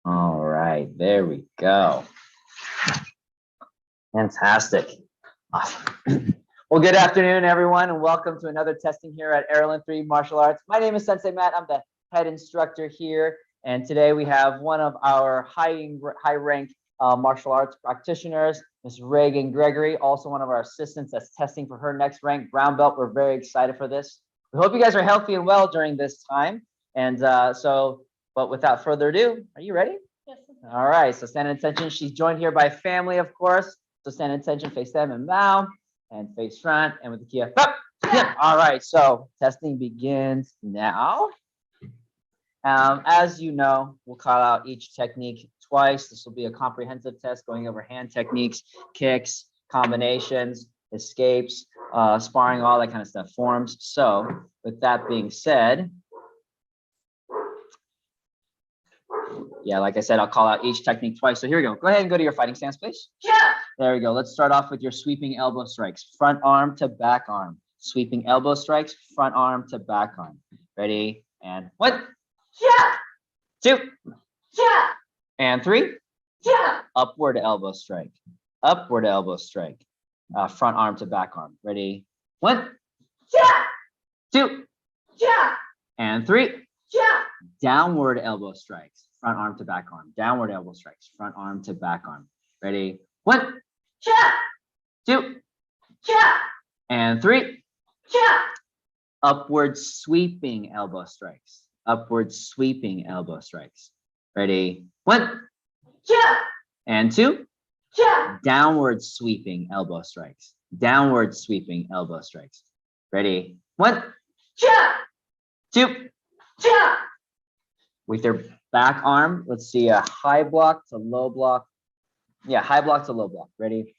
All right, there we go. Fantastic. Awesome. Well, good afternoon, everyone, and welcome to another testing here at Erolin 3 Martial Arts. My name is Sensei Matt. I'm the head instructor here, and today we have one of our high-ranked martial arts practitioners, Ms. Reagan Gregory, also one of our assistants that's testing for her next rank, brown belt. We're very excited for this. We hope you guys are healthy and well during this time. And but without further ado, are you ready? Yes. All right, so stand at attention. She's joined here by family, of course. So stand at attention, face them and bow, and face front, and with the key up. Yeah. All right, so testing begins now. As you know, we'll call out each technique twice. This will be a comprehensive test going over hand techniques, kicks, combinations, escapes, sparring, all that kind of stuff, forms. So with that being said, yeah, like I said, I'll call out each technique twice. So here we go. Go ahead and go to your fighting stance, please. Yeah. There we go. Let's start off with your sweeping elbow strikes. Front arm to back arm. Sweeping elbow strikes, front arm to back arm. Ready? And 1, Yeah. 2, Yeah. and 3. Yeah. Upward elbow strike. Upward elbow strike. Front arm to back arm. Ready? 1, Yeah. 2, Yeah. and 3. Yeah. Downward elbow strikes. Front arm to back arm. Downward elbow strikes. Front arm to back arm. Ready? 1, Yeah. 2, Yeah. and 3. Yeah. Upward sweeping elbow strikes. Upward sweeping elbow strikes. Ready? 1, Yeah. and 2. Yeah. Downward sweeping elbow strikes. Downward sweeping elbow strikes. Ready? 1, Yeah. 2. Yeah. With your back arm, let's see a high block to low block. Yeah, high block to low block. Ready?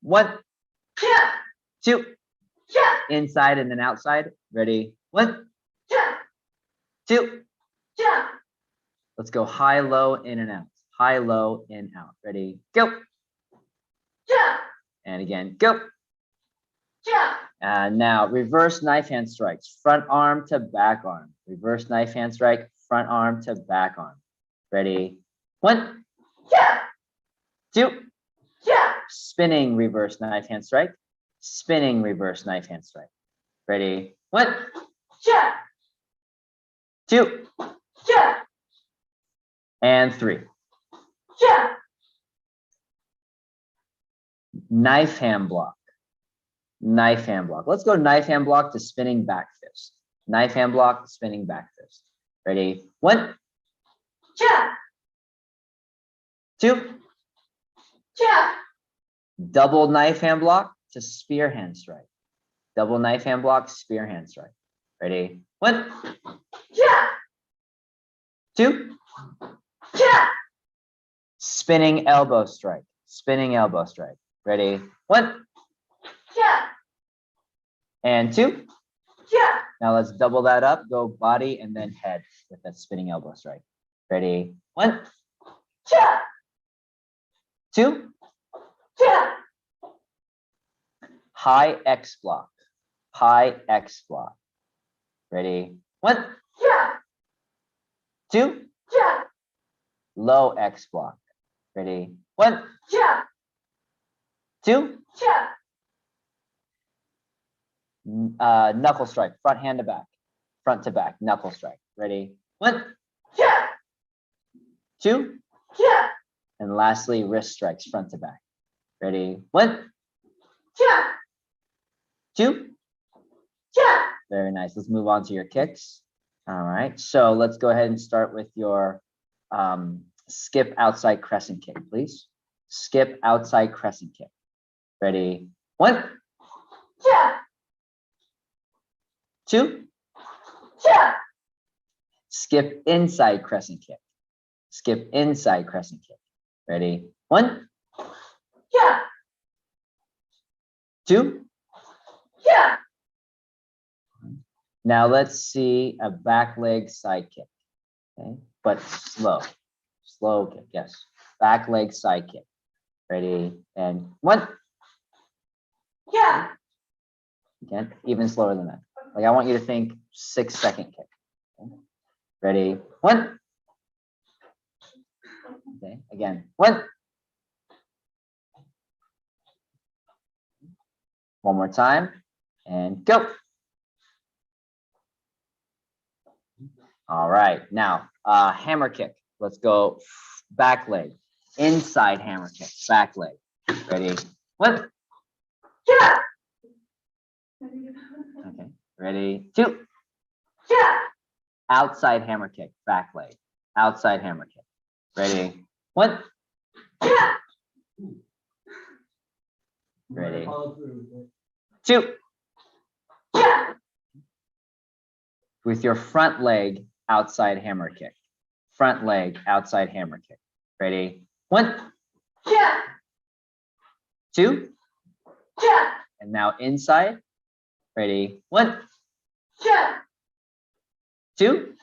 1, Yeah. 2. Yeah. Inside and then outside. Ready? 1, Yeah. 2. Yeah. Let's go high, low, in and out. High, low, in, out. Ready? Go. Yeah. And again, go. Yeah. And now reverse knife hand strikes. Front arm to back arm. Reverse knife hand strike. Front arm to back arm. Ready? 1, Yeah. 2. Yeah. Spinning reverse knife hand strike. Spinning reverse knife hand strike. Ready? 1, Yeah. 2, Yeah. and 3. Yeah. Knife hand block. Knife hand block. Let's go knife hand block to spinning back fist. Knife hand block to spinning back fist. Ready? 1, Yeah. 2. Yeah. Double knife hand block to spear hand strike. Double knife hand block, spear hand strike. Ready? 1, Yeah. 2. Yeah. Spinning elbow strike. Spinning elbow strike. Ready? 1, Yeah. and 2. Yeah. Now let's double that up. Go body and then head with that spinning elbow strike. Ready? 1, Yeah. 2. Yeah. High X block. High X block. Ready? 1, Yeah. 2. Yeah. Low X block. Ready? 1, Yeah. 2. Yeah. Knuckle strike. Front hand to back. Front to back. Knuckle strike. Ready? 1, Yeah. 2. Yeah. And lastly, wrist strikes. Front to back. Ready? 1, Yeah. 2. Yeah. Very nice. Let's move on to your kicks. All right. So let's go ahead and start with your skip outside crescent kick, please. Skip outside crescent kick. Ready? 1, Yeah. 2. Yeah. Skip inside crescent kick. Skip inside crescent kick. Ready? 1, Yeah. 2. Yeah. Now let's see a back leg side kick. Okay, but slow. Slow kick. Yes. Back leg side kick. Ready? And 1. Yeah. Again, even slower than that. Like I want you to think 6-second kick. Okay? Ready? One. Okay, again. One. One more time. And go. All right. Now, hammer kick. Let's go back leg. Inside hammer kick. Back leg. Ready? One. Yeah. Okay. Ready? Two. Yeah. Outside hammer kick. Back leg. Outside hammer kick. Ready? One. Yeah. Ready? Two. Yeah. With your front leg, outside hammer kick. Front leg, outside hammer kick. Ready? One. Yeah. Two. Yeah. And now inside. Ready? One. Yeah. Two.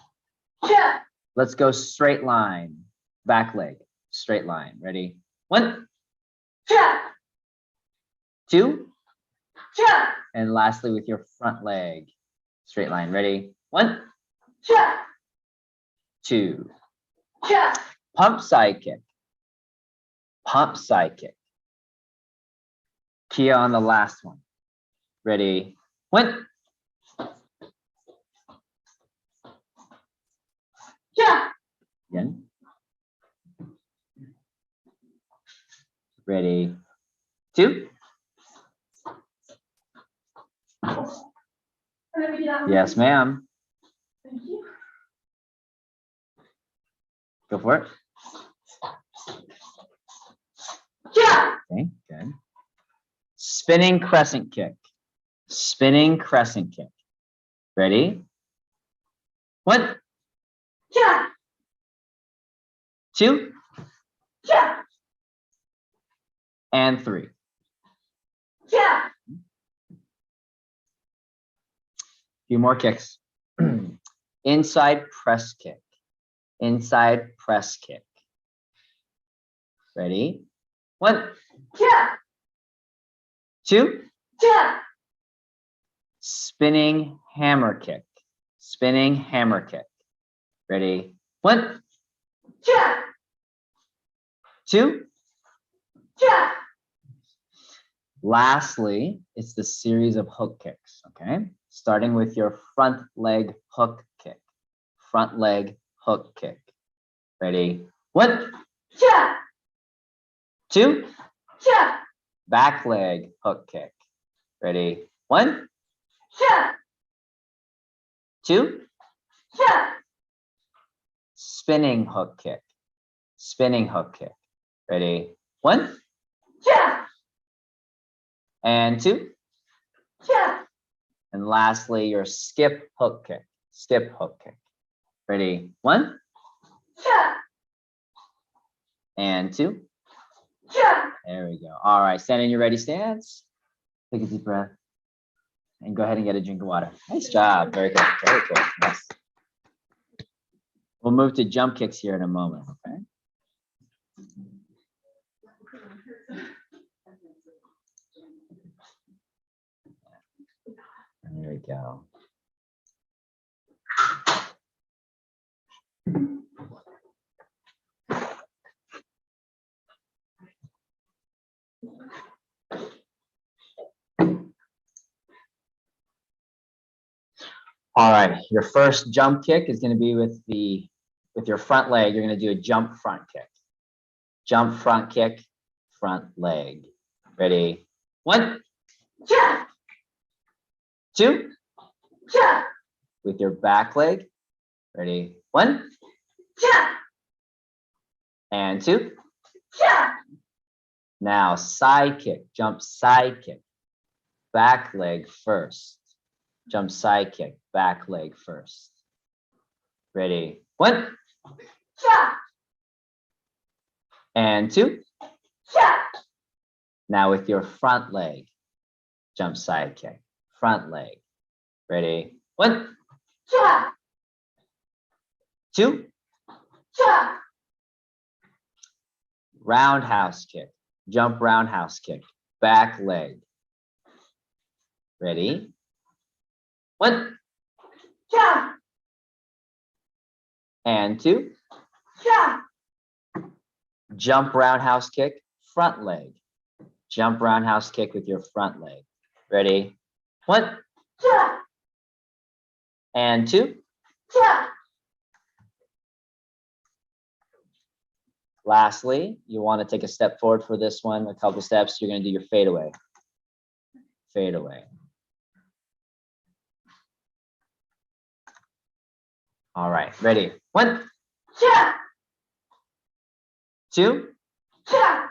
Yeah. Let's go straight line. Back leg. Straight line. Ready? One. Yeah. Two. Yeah. And lastly, with your front leg. Straight line. Ready? One. Yeah. Two. Yeah. Pump side kick. Pump side kick. Kia on the last one. Ready? One. Yeah. Again. Ready? Two. Let me get out. Yes, ma'am. Thank you. Go for it. Yeah. Okay, good. Spinning crescent kick. Spinning crescent kick. Ready? One. Yeah. Two. Yeah. And three. Yeah. Few more kicks. Inside press kick. Inside press kick. Ready? One. Yeah. Two. Yeah. Spinning hammer kick. Spinning hammer kick. Ready? One. Yeah. Two. Yeah. Lastly, it's the series of hook kicks, okay? Starting with your front leg hook kick. Front leg hook kick. Ready? One. Yeah. Two. Yeah. Back leg hook kick. Ready? One. Yeah. Two. Yeah. Spinning hook kick. Spinning hook kick. Ready? One. Yeah. And two. Yeah. And lastly, your skip hook kick. Skip hook kick. Ready? One. Yeah. And two. Yeah. There we go. All right, stand in your ready stance. Take a deep breath. And go ahead and get a drink of water. Nice job. Very good. Very cool. Yes. We'll move to jump kicks here in a moment, okay? There we go. All right, your first jump kick is going to be with your front leg. You're going to do a jump front kick. Jump front kick, front leg. Ready? One. Yeah. Two. Yeah. With your back leg. Ready? One. Yeah. And two. Yeah. Now side kick, jump side kick. Back leg first. Jump side kick, back leg first. Ready? One. Yeah. And two. Yeah. Now with your front leg, jump side kick, front leg. Ready? One. Yeah. Two. Yeah. Roundhouse kick, jump roundhouse kick, back leg. Ready? One. Yeah. And 2. Cha. Jump roundhouse kick, front leg. Jump roundhouse kick with your front leg. Ready? 1. Cha. And 2. Cha. Lastly, you want to take a step forward for this one, a couple steps. You're going to do your fade away. Fade away. All right, ready? 1, Cha. 2. Cha.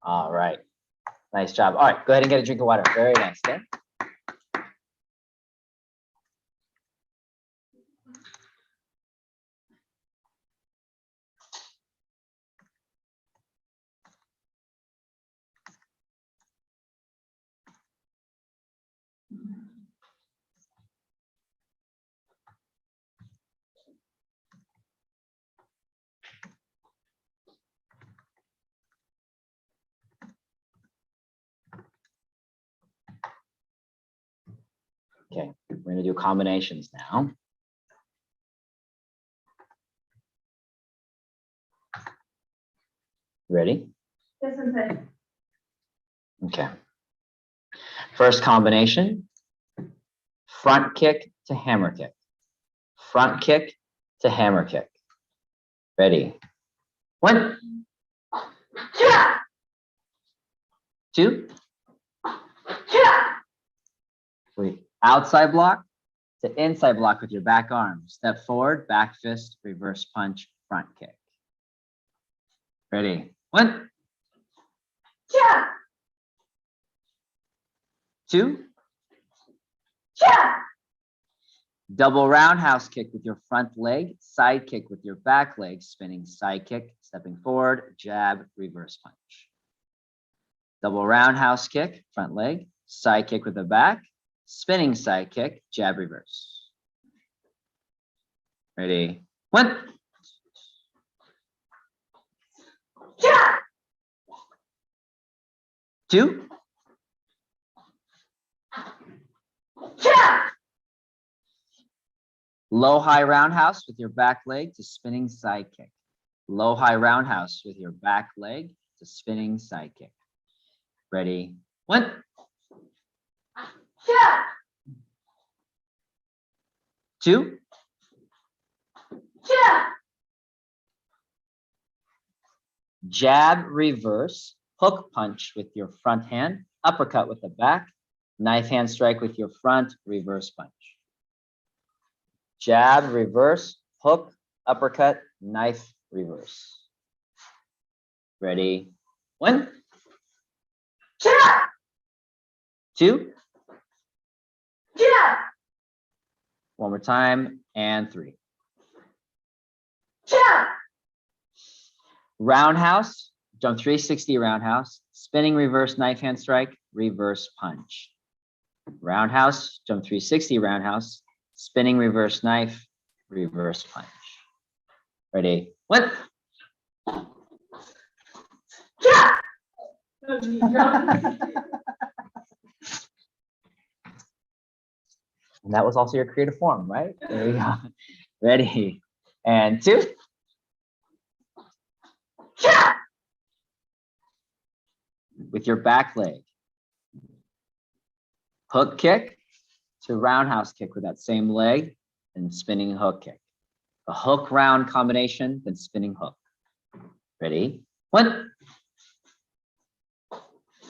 All right, nice job. All right, go ahead and get a drink of water. Very nice. Okay. Okay, we're going to do combinations now. Ready? Yes, Sensei. Okay. First combination, front kick to hammer kick. Front kick to hammer kick. Ready? 1, Cha. 2, Cha. 3. Outside block to inside block with your back arm. Step forward, back fist, reverse punch, front kick. Ready? 1, Cha. 2. Cha. Double roundhouse kick with your front leg, side kick with your back leg, spinning side kick, stepping forward, jab, reverse punch. Double roundhouse kick, front leg, side kick with the back, spinning side kick, jab, reverse. Ready? 1, Cha. 2, Cha. low high roundhouse with your back leg to spinning side kick. Low high roundhouse with your back leg to spinning side kick. Ready? 1, Cha. 2, Cha. jab, reverse, hook punch with your front hand, uppercut with the back, knife hand strike with your front, reverse punch. Jab, reverse, hook, uppercut, knife, reverse. Ready? 1, Cha. 2, Cha. one more time, and 3. Cha. Roundhouse, jump 360 roundhouse, spinning reverse knife hand strike, reverse punch. Roundhouse, jump 360 roundhouse, spinning reverse knife, reverse punch. Ready? 1, Cha. and that was also your creative form, right? There you go. Ready? And 2, Cha. with your back leg. Hook kick to roundhouse kick with that same leg and spinning hook kick. A hook round combination, then spinning hook. Ready? 1,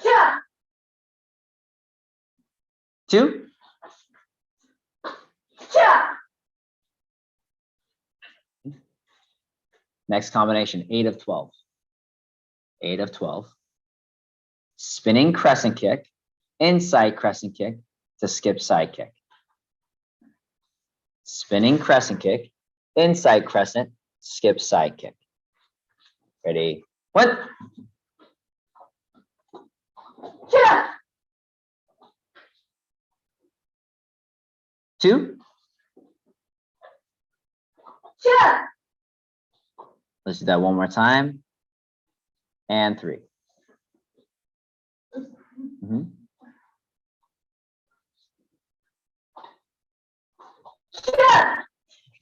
Cha. 2, Cha. next combination, 8 of 12. 8 of 12. Spinning crescent kick, inside crescent kick to skip side kick. Spinning crescent kick, inside crescent, skip side kick. Ready? 1, Cha. 2, Cha. let's do that one more time, and 3. Cha.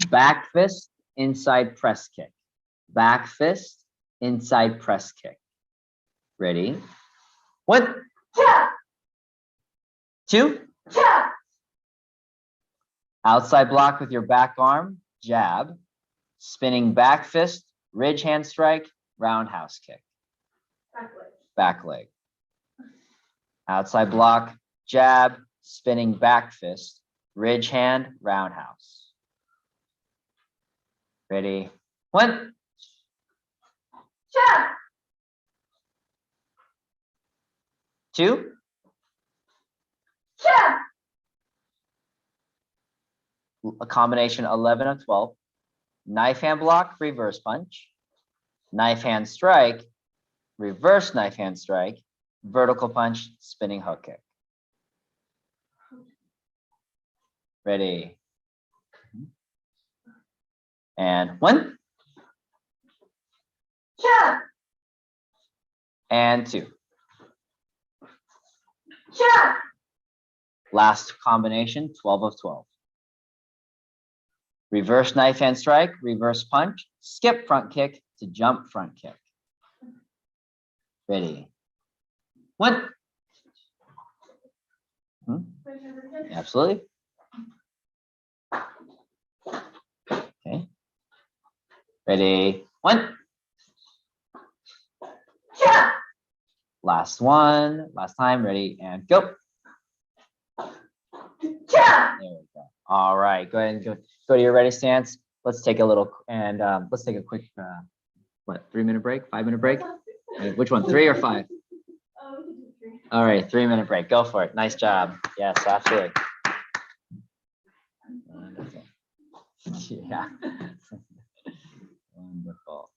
Back fist, inside press kick. Back fist, inside press kick. Ready? 1, Cha. 2. Cha. Outside block with your back arm, jab. Spinning back fist, ridge hand strike, roundhouse kick. Back leg. Outside block, jab, spinning back fist, ridge hand, roundhouse. Ready? 1, Cha. 2. Cha. A combination 11 of 12. Knife hand block, reverse punch. Knife hand strike, reverse knife hand strike, vertical punch, spinning hook kick. Ready? And 1, Cha. and 2. Cha. Last combination, 12 of 12. Reverse knife hand strike, reverse punch, skip front kick to jump front kick. Ready? 1. Absolutely. Okay. Ready? 1. Cha. Last one. Last time. Ready and go. Cha. There we go. All right. Go ahead and go to your ready stance. Let's take a little and let's take a quick 3-minute break, 5-minute break. Which one? 3 or 5? All right, 3-minute break. Go for it. Nice job. Yes, absolutely. Wonderful. Yeah. Wonderful.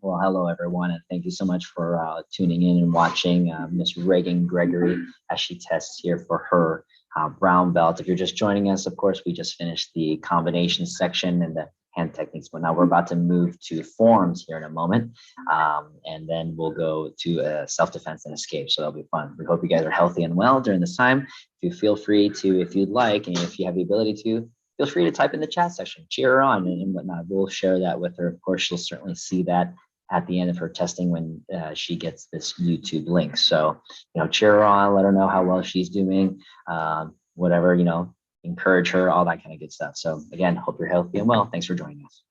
Well, hello everyone, and thank you so much for tuning in and watching Miss Reagan Gregory as she tests here for her brown belt. If you're just joining us, of course, we just finished the combination section and the hand techniques, but now we're about to move to forms here in a moment, and then we'll go to self-defense and escape. So that'll be fun. We hope you guys are healthy and well during this time. If you feel free to, if you'd like, and if you have the ability to, feel free to type in the chat section, cheer her on and whatnot. We'll share that with her. Of course, she'll certainly see that at the end of her testing when she gets this YouTube link. So, cheer her on, let her know how well she's doing, whatever, encourage her, all that kind of good stuff. So again, hope you're healthy and well. Thanks for joining us.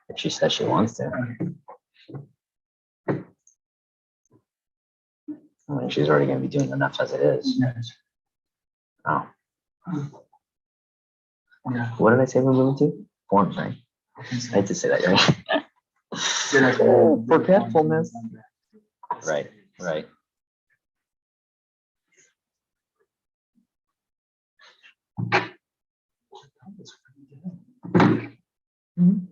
If she says she wants to. I mean, she's already going to be doing enough as it is. Oh. What did I say we're moving to? Forms, right? I had to say that, right? Forgetfulness. Right, right. Mm-hmm.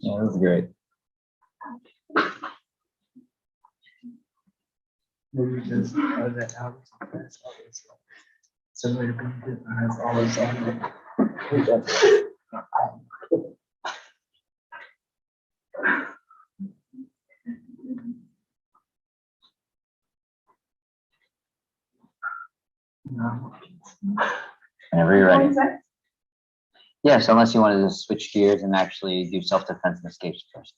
Yeah, that's great. Maybe just that out. So we're going to has always on Whenever you're ready. Yes, unless you wanted to switch gears and actually do self-defense and escapes first.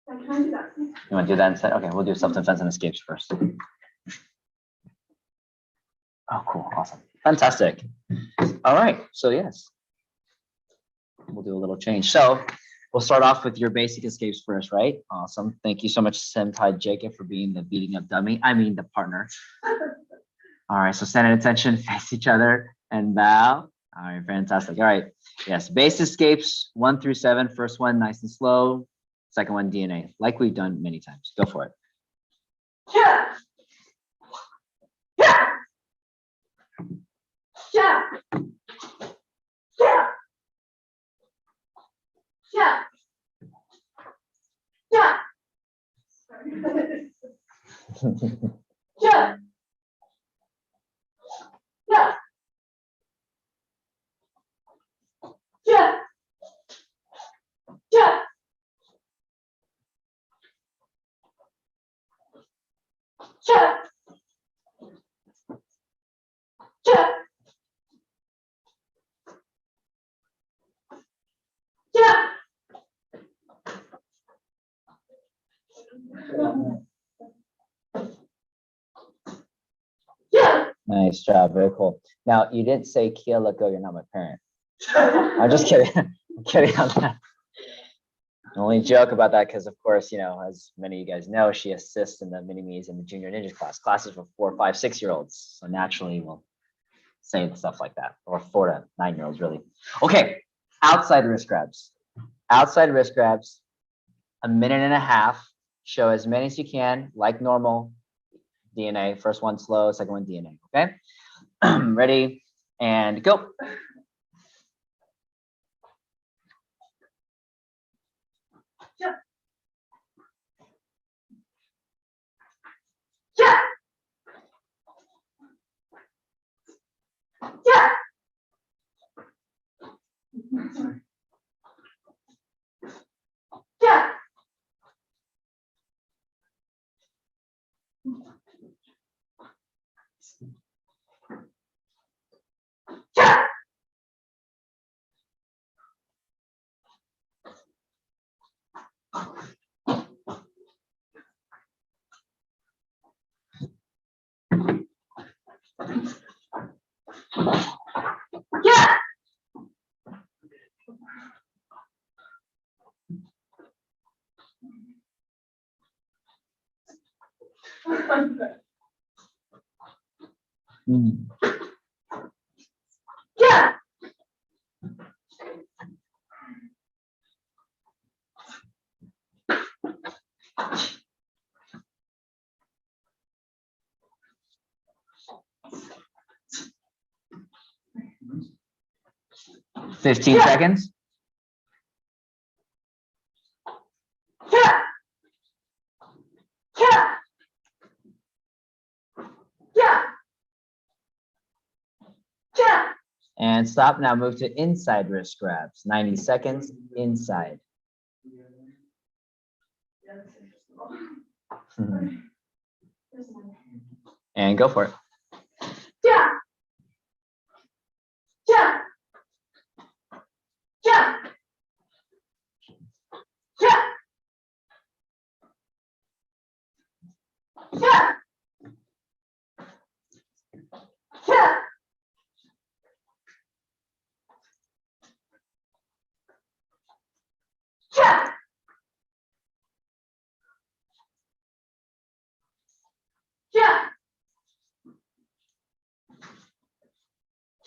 Can I do that? You want to do that instead? Okay, we'll do self-defense and escapes first. Oh, cool. Awesome. Fantastic. All right. So yes, we'll do a little change. So we'll start off with your basic escapes first, right? Awesome. Thank you so much, Senpai Jacob, for being the beating up dummy. I mean, the partner. All right. So stand at attention, face each other, and bow. All right. Fantastic. All right. Yes. Base escapes 1 through 7. First one, nice and slow. Second one, DNA, like we've done many times. Go for it. Yeah. Yeah. Yeah. Yeah. Yeah. Yeah. Yeah. Yeah. Yeah. Yeah. Yeah. Yeah. Yeah. Yeah. Nice job. Very cool. Now, you didn't say, Kia, let go. You're not my parent. I'm just kidding. I'm kidding on that. I only joke about that because, of course, you know, as many of you guys know, she assists in the mini-me's and the junior ninja class. Classes for 4, 5, 6-year-olds. So naturally, we'll say stuff like that. Or 4 to 9-year-olds, really. Okay. Outside wrist grabs. Outside wrist grabs. 1.5 minutes. Show as many as you can, like normal. DNA. First one slow, second one DNA. Okay. Ready and go. Yeah. Yeah. Yeah. Yeah. 15 seconds. Yeah. Yeah. Yeah. Yeah. And stop. Now move to inside wrist grabs. 90 seconds inside. And go for it. Yeah. Yeah. Yeah. Yeah. Yeah. Yeah. Yeah. Yeah. Yeah.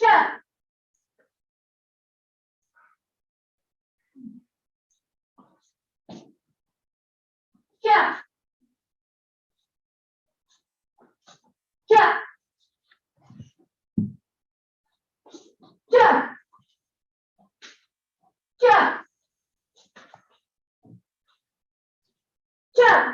Yeah. Yeah. Yeah. Yeah. Yeah. Yeah.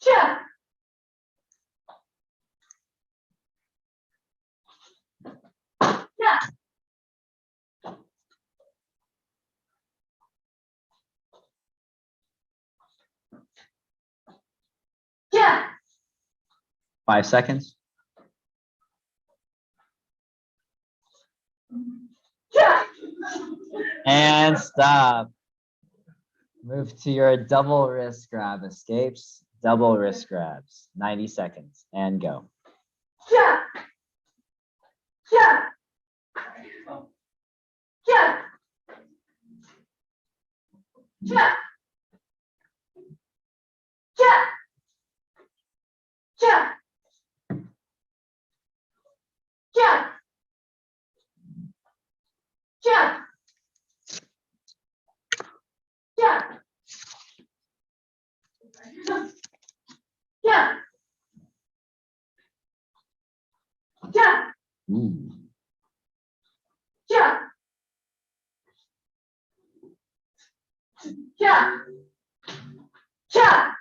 Yeah. Yeah. Yeah. 5 seconds. Jump. And stop. Move to your double wrist grab escapes. Double wrist grabs. 90 seconds. And go. Jump. Jump. Jump. Jump. Jump. Jump. Jump. Jump. Jump. Jump. Jump. Ooh. Jump. Jump. Jump.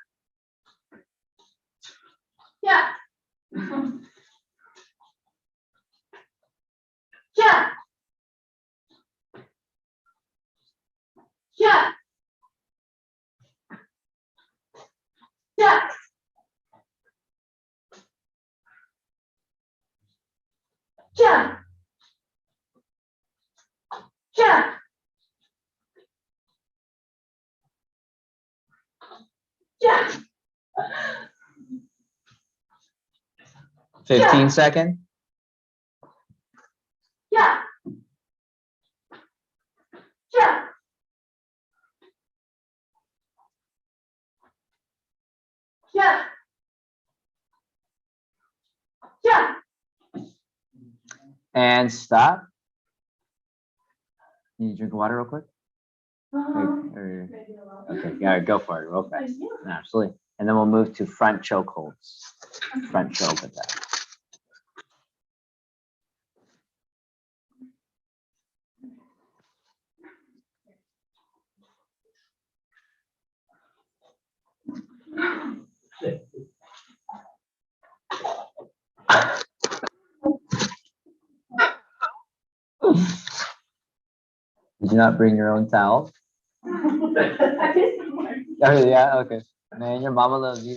Jump. Jump. Jump. Jump. Jump. Jump. Jump. 15 seconds. Jump. Jump. Jump. Jump. And stop. Can you drink water real quick? Okay, yeah, go for it real fast. Absolutely. And then we'll move to front chokeholds. Front choke attack. Did you not bring your own towel? Oh, yeah, okay. Man, your mama loves you.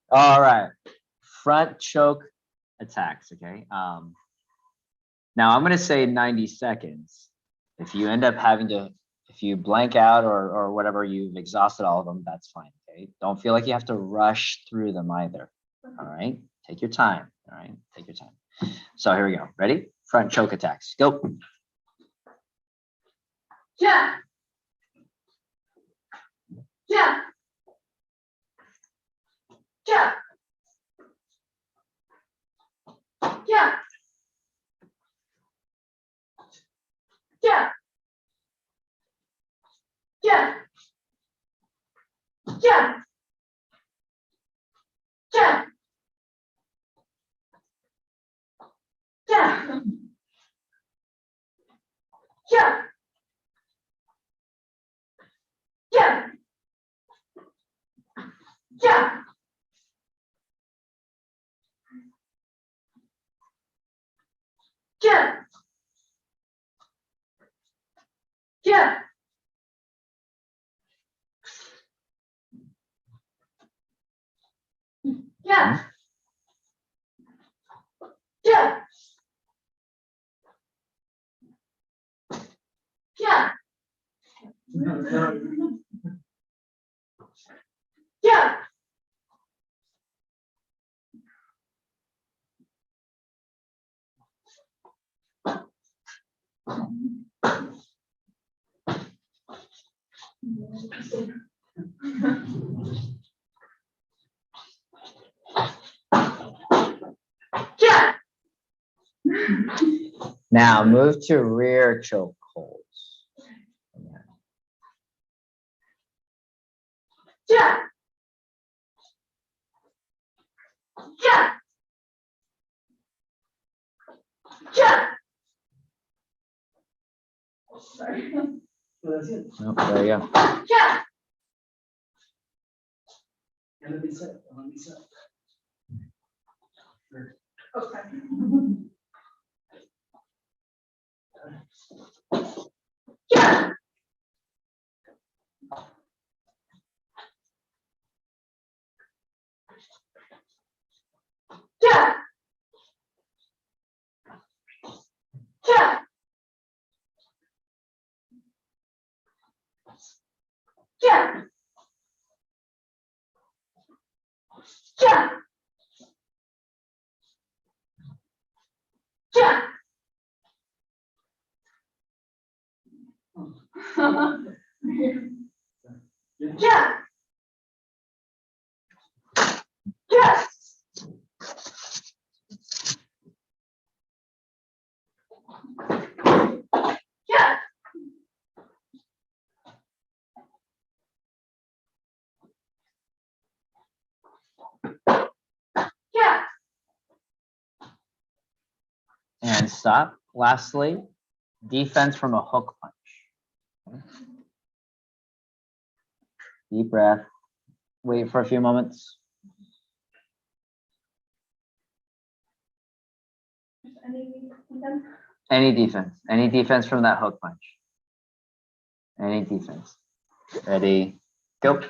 All right. Front choke attacks, okay? Now I'm gonna say 90 seconds. If you end up having to, if you blank out or whatever, you've exhausted all of them, that's fine, okay? Don't feel like you have to rush through them either, all right? Take your time, all right? Take your time. So here we go. Ready? Front choke attacks. Go. Jump. Jump. Jump. Jump. Jump. Jump. Jump. Jump. Jump. Jump. Jump. Jump. Jump. Jump. Jump. Jump. Jump. Jump. Jump. Now move to rear choke holds. Jump. Jump. Jump. Sorry. That's it. Oh, there you go. Jump. Let me set. Let me set. Okay. Jump. Jump. Jump. Jump. Jump. Jump. Jump. Jump. And stop. Lastly, defense from a hook punch. Deep breath. Wait for a few moments. Any defense from that hook punch. Any defense. Ready, go.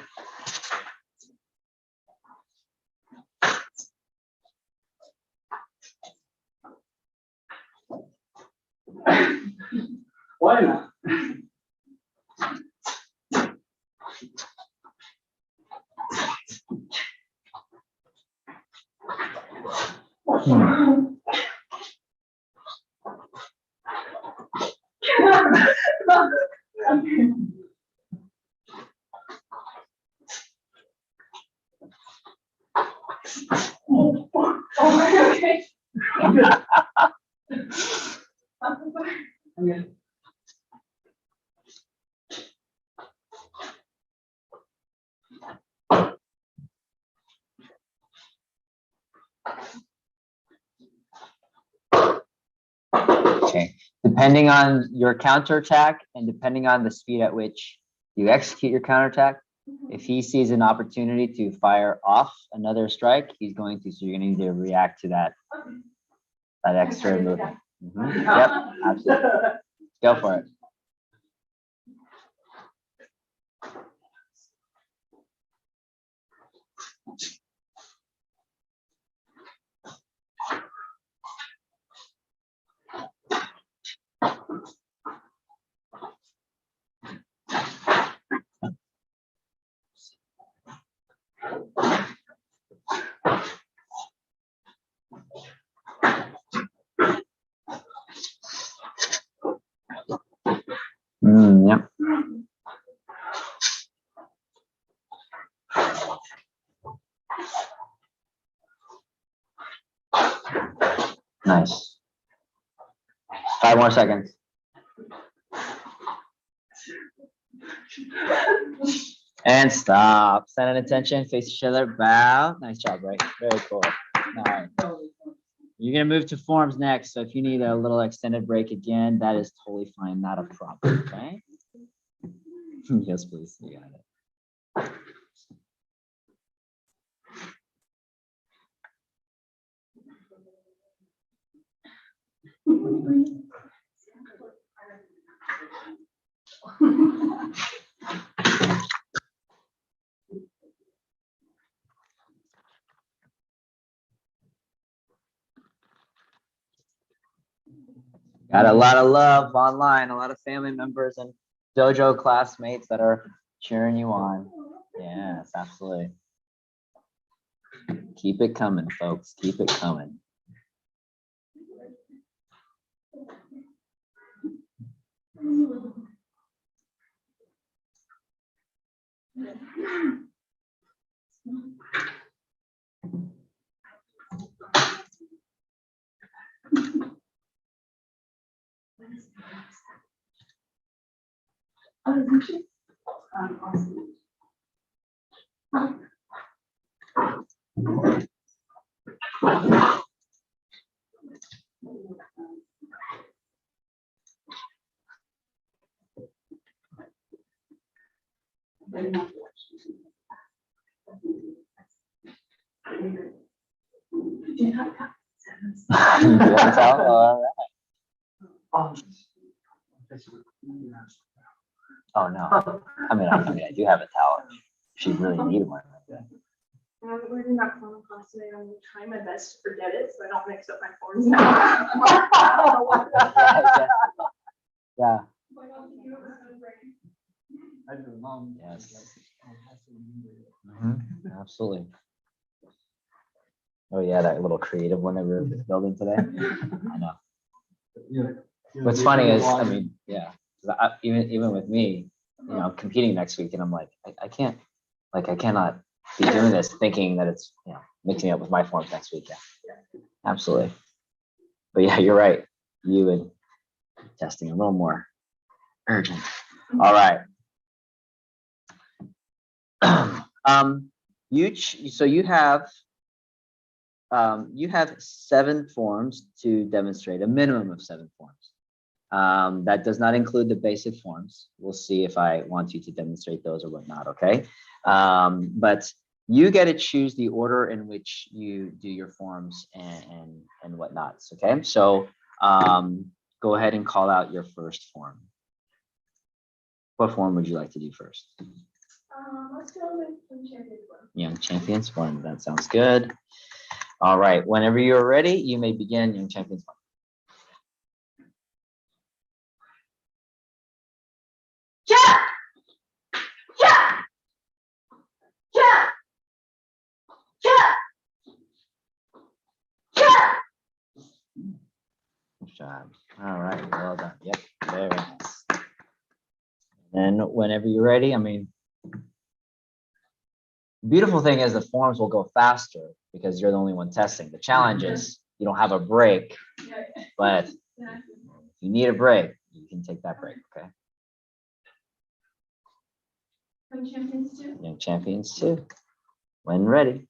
Why not? Okay. Okay. Okay. Depending on your counterattack and depending on the speed at which you execute your counterattack, if he sees an opportunity to fire off another strike, he's going to. So you're going to need to react to that extra movement. Yep, absolutely. Go for it. Yep. Nice. 5 more seconds. And stop. Send an attention. Face each other. Bow. Nice job, right? Very cool. All right. You're going to move to forms next. So if you need a little extended break again, that is totally fine. Not a problem. Okay. Yes, please. You got it. Got a lot of love online, a lot of family members and dojo classmates that are cheering you on. Yes, absolutely. Keep it coming, folks. Keep it coming. You have a towel? All right. Oh no. I mean, I do have a towel. She really needed one like that. We're in that common class today. I'm trying my best to forget it so I don't mix up my forms now. Yeah. I do, Mom. Yes. absolutely. Oh yeah, that little creative one that we were building today. I know. What's funny is, I mean, yeah, 'cause even with me, competing next week, and I'm like, I can't, like, I cannot be doing this thinking that it's, mixing up with my forms next week. Yeah, absolutely. But yeah, you're right. You and testing a little more urgent. All right. So you have 7 forms to demonstrate, a minimum of 7 forms. That does not include the basic forms. We'll see if I want you to demonstrate those or whatnot, okay? But you get to choose the order in which you do your forms and whatnots, okay? So go ahead and call out your first form. What form would you like to do first? Let's go with Young Champions one. Young Champions 1, that sounds good. All right, whenever you're ready, you may begin Young Champions 1. Good job. All right, well done. Yep, very nice. And whenever you're ready, I mean, the beautiful thing is the forms will go faster because you're the only one testing. The challenge is you don't have a break, but if you need a break, you can take that break, okay? Young Champions 2. Young Champions 2, when ready.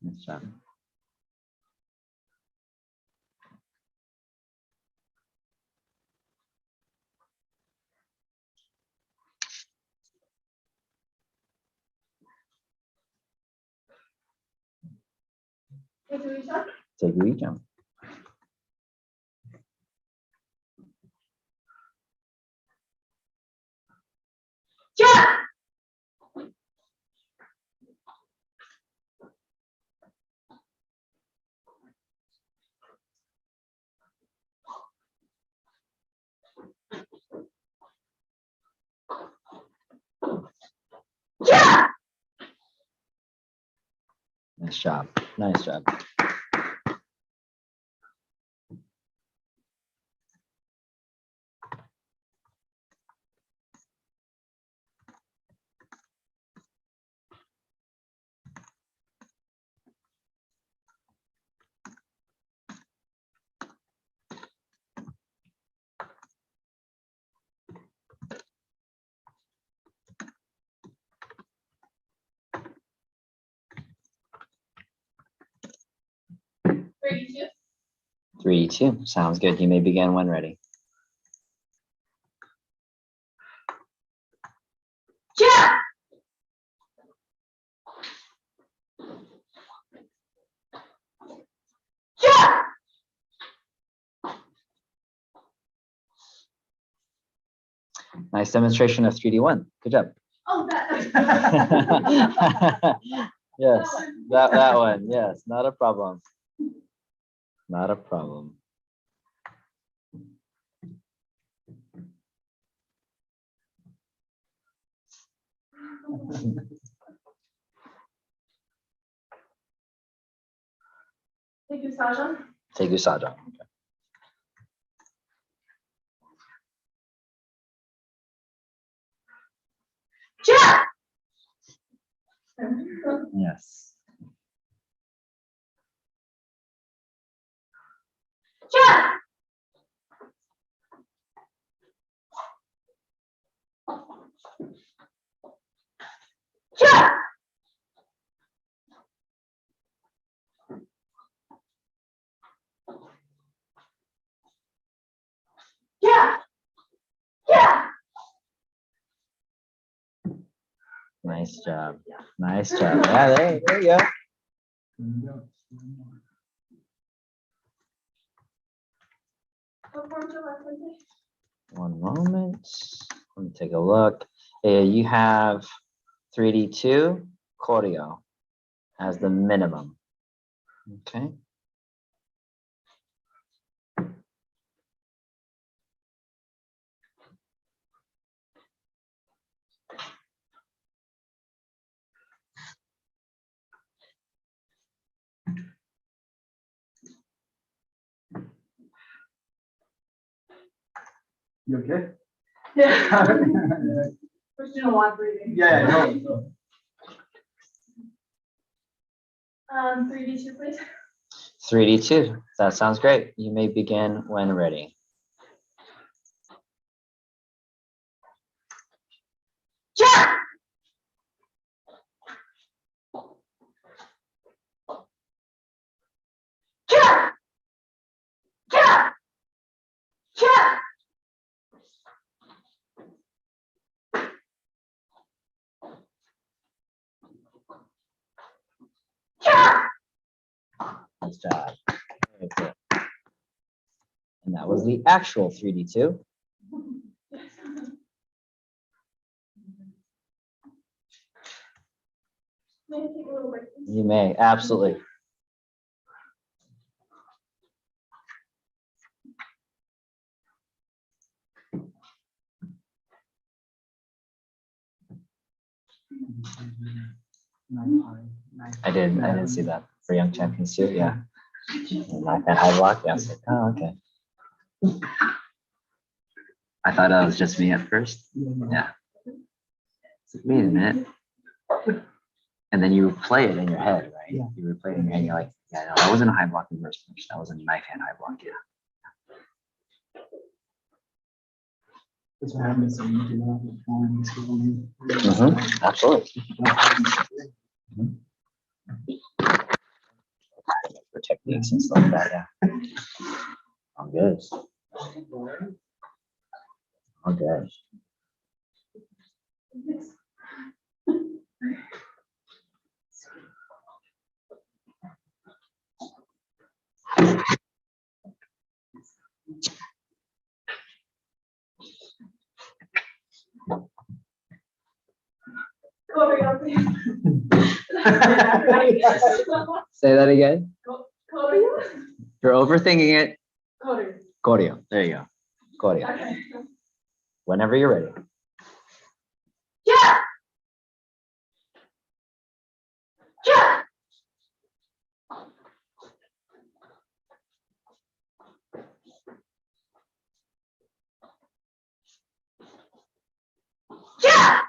Nice job. Take a jump. Nice job. Nice job. Ready 3, 2. Sounds good. You may begin when ready. Nice demonstration of 3D1. Good job. Oh, that. Yes, that one. Yes, not a problem. Not a problem. Thank you, Sajan. Take your Saja. Yes. Nice job. Nice job. Yeah, there you go. What forms are left, Lindsay? One moment. Let me take a look. You have 3D2, choreo as the minimum. Okay. You okay? Yeah. We're just doing a lot of breathing. Yeah, no. 3D2, please. 3D2. That sounds great. You may begin when ready. Yeah. Yeah. Yeah. Yeah. Yeah. Nice job. Very good. And that was the actual 3D2. May I take a little break, please? You may, absolutely. I didn't see that for young champions too. Yeah. Like that high block. Yeah. I was like, oh, okay. I thought that was just me at first. Yeah. It's like, wait a minute. And then you play it in your head, right? Yeah. You replay it in your head. You're like, yeah, no, that wasn't a high block reverse punch. That was a knife hand high block. Yeah. That's what happens when you do that before in school. Absolutely. For techniques and stuff like that. Yeah. I'm good. I'm good. Choreo, please. Say that again. Choreo? You're overthinking it. Choreo. Choreo. There you go. Choreo. Okay. Whenever you're ready. Yeah. Yeah. Yeah.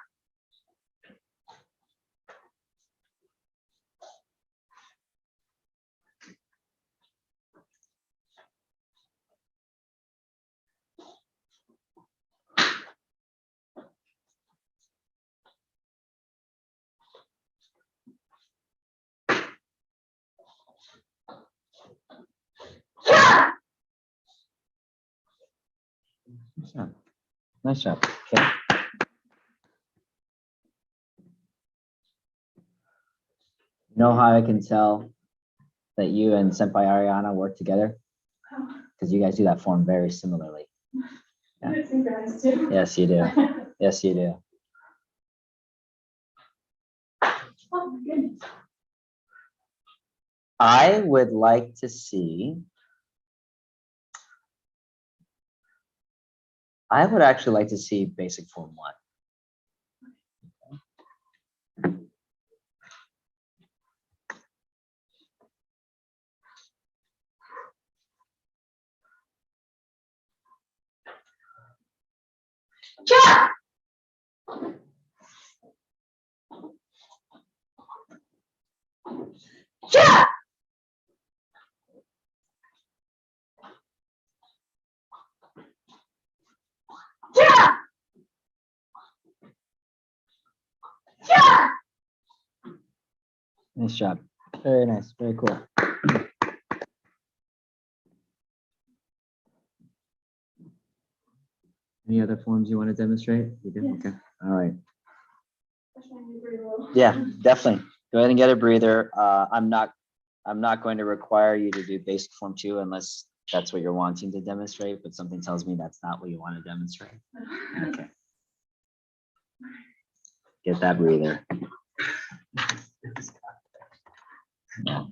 Yeah. Nice job. Nice job. Okay. You know how I can tell that you and Senpai Ariana work together? Because you guys do that form very similarly. Yeah. Good synchronized too. Yes, you do. Yes, you do. Oh, my goodness. I would like to see. I would actually like to see basic form 1. Yeah. Yeah. Yeah. Yeah. Nice job. Very nice. Very cool. Any other forms you want to demonstrate? You do? Yes. Okay. All right. Yeah. Yeah, definitely. Go ahead and get a breather. I'm not going to require you to do basic form 2 unless that's what you're wanting to demonstrate, but something tells me that's not what you want to demonstrate. Okay. Get that breather. Yeah.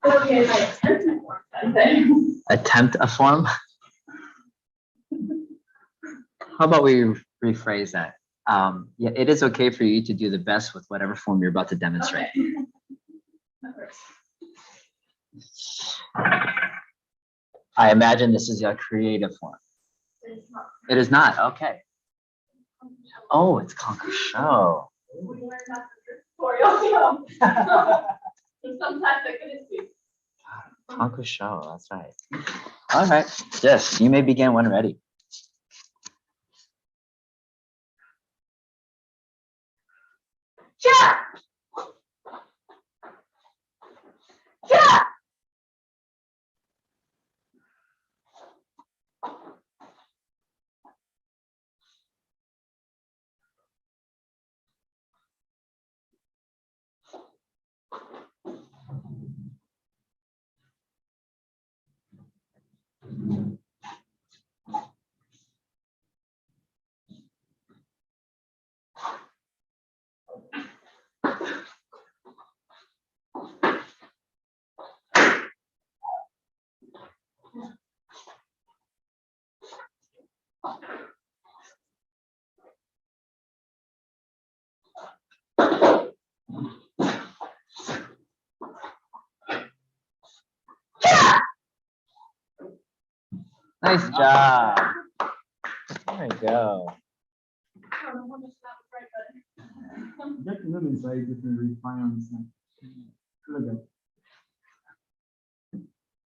Okay, I attempted one Sunday. Attempt a form. How about we rephrase that? Yeah, it is okay for you to do the best with whatever form you're about to demonstrate. I imagine this is a creative form. It's not. It is not. Okay. Oh, it's Conquer Show. We learned that from tutorial, so sometimes I couldn't see. Conquer Show. That's right. All right. Yes, you may begin when ready. Yeah. Yeah. Nice job. There you go. I don't know how much that was right, but. Get to know inside different requirements. Look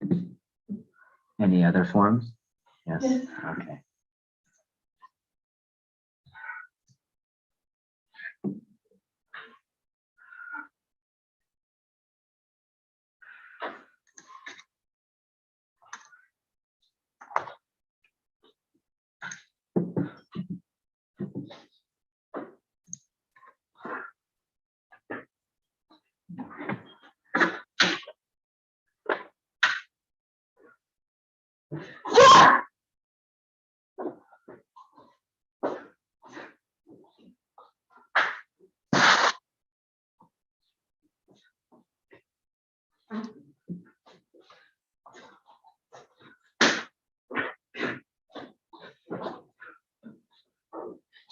at. Any other forms? Yes. Yes. Okay.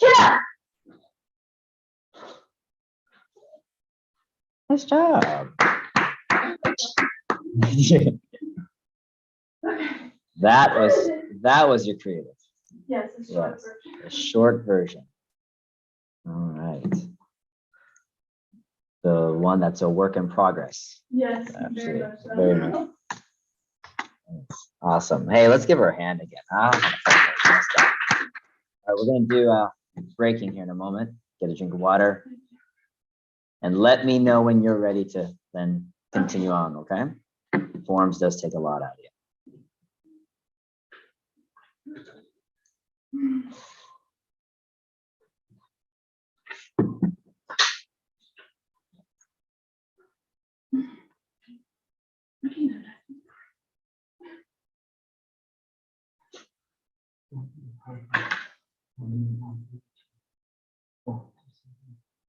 Yeah. Nice job. That was your creative. Yes, it's short Yes. version. A short version. All right. The one that's a work in progress. Yes, very Absolutely. much so. Very much. Awesome. Hey, let's give her a hand again. Huh? All right, we're gonna do breaking here in a moment. Get a drink of water. And let me know when you're ready to then continue on, okay? Forms does take a lot out of you.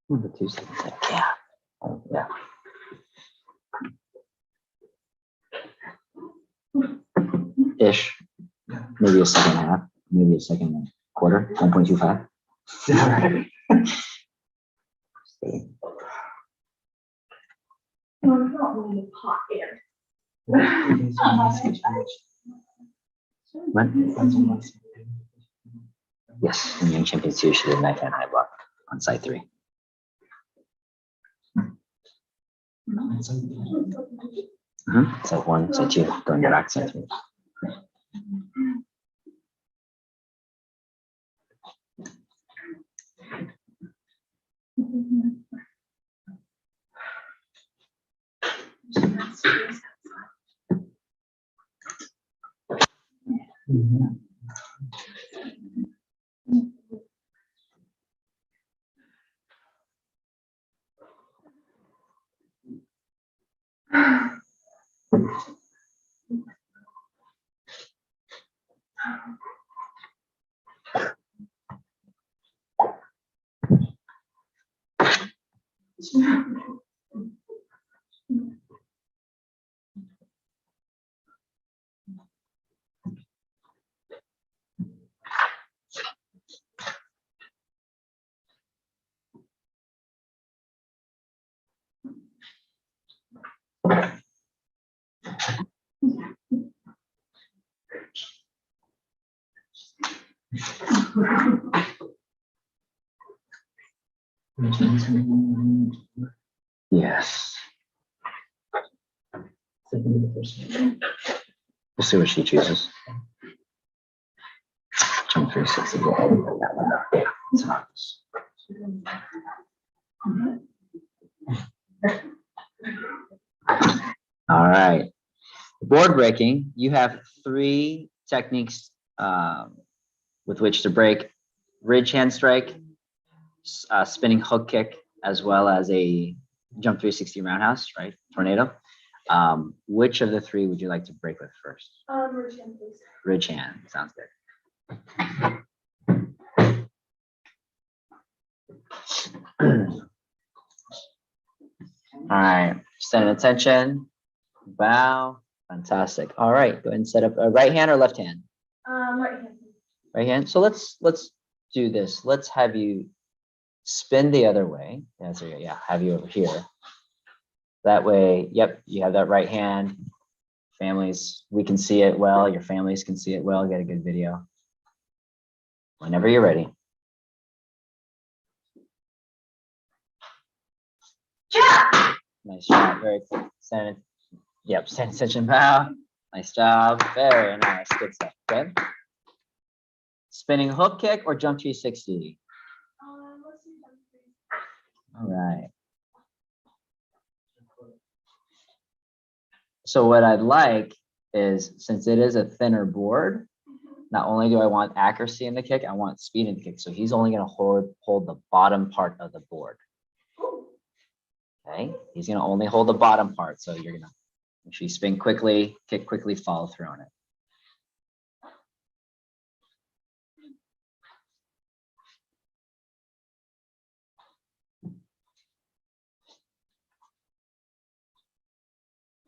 The 2 seconds. Yeah. Oh, yeah. Ish. Maybe a second half. Maybe a second quarter. 1.25. No, it's not really hot air. What? Yes, in the Champions 2, she did an Nighthand high block on side 3. Side 1, side 2, going back to side 3. Yes. Second to first. We'll see what she chooses. Jump 360. That one up. Yeah, it's hot. All right. Board breaking, you have 3 techniques with which to break: ridge hand strike, spinning hook kick, as well as a jump 360 roundhouse, right? Tornado. Which of the 3 would you like to break with first? Ridge hand, please. Ridge hand, sounds good. All right, stand at attention, bow, fantastic. All right, go ahead and set up a right hand or left hand? Right hand. Right hand. So let's do this. Let's have you spin the other way. That's it. Yeah, have you over here. That way, yep, you have that right hand. Families, we can see it well. Your families can see it well. Get a good video. Whenever you're ready. Yeah. Nice job. Very cool. Stand. Yep. Stand attention. Bow. Nice job. Very nice. Good stuff. Good. Spinning hook kick or jump 360. Let's do jump, please. All right. So what I'd like is, since it is a thinner board, not only do I want accuracy in the kick, I want speed in the kick. So he's only going to hold the bottom part of the board. Okay. He's going to only hold the bottom part. So you're going to make sure you spin quickly, kick quickly, follow through on it.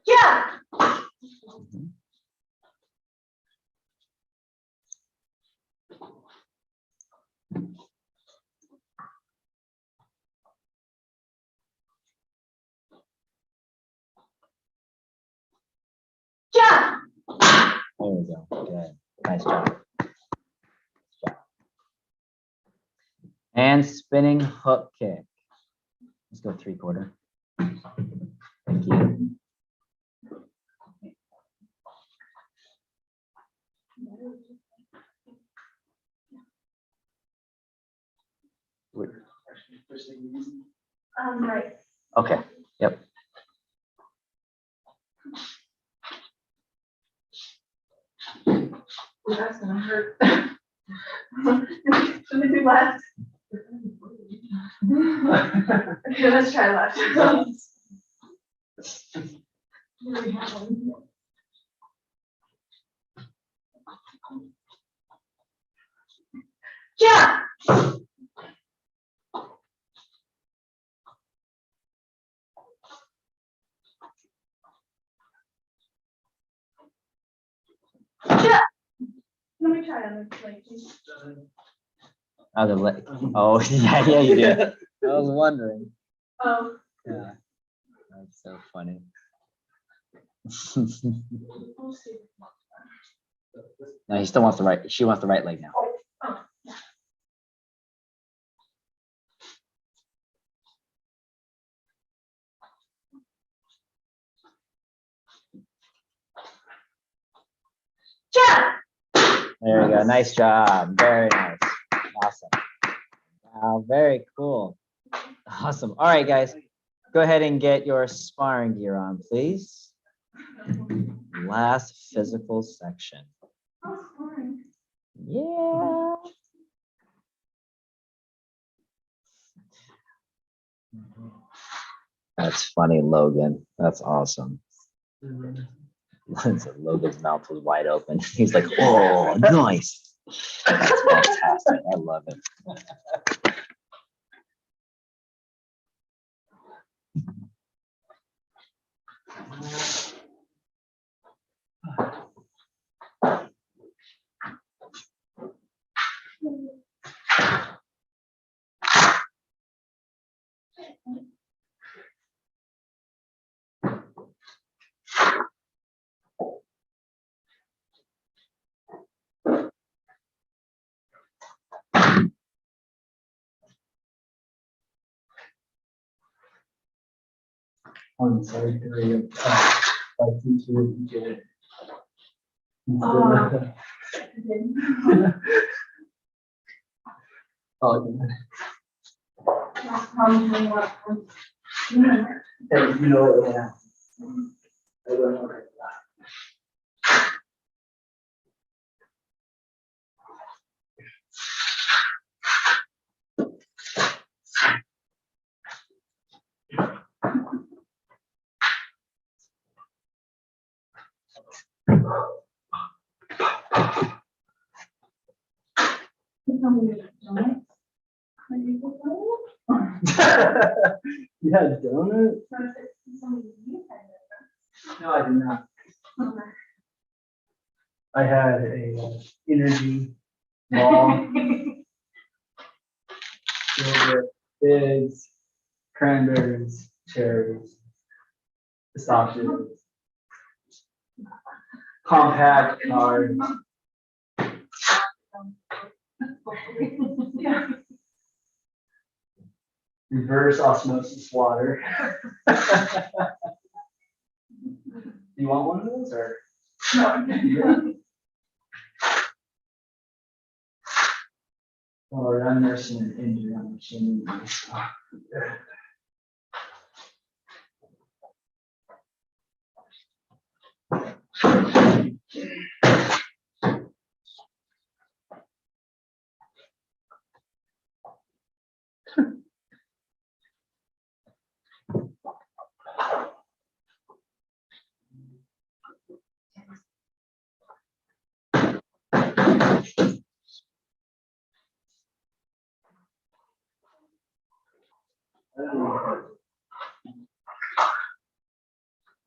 Yeah. Yeah. There we go. Good. Nice job. And spinning hook kick. Let's go 3/4. Thank you. Right. Okay. Yep. That's gonna hurt. Should we do left? Okay, let's try left. Yeah. Yeah. Let me try on this leg, please. Other leg. Oh, yeah, you do. I was wondering. Oh. Yeah. That's so funny. We'll see. No, he still wants the right. She wants the right leg now. Oh, yeah. Yeah. There you go. Nice job. Very nice. Awesome. Wow, very cool. Awesome. All right, guys. Go ahead and get your sparring gear on, please. Last physical section. Yeah. That's funny, Logan. That's awesome. Logan's mouth was wide open. He's like, oh, nice. That's fantastic. I love it. I'm sorry, Harry. I teach you to get it. Oh, hey, you know what? Yeah. I don't know. You had donuts? No, I did not. I had a energy ball, yogurt, figs, cranberries, cherries, pistachios, compact cards. Reverse osmosis water. You want one of those or? No. Or I'm nursing an injury on the machine.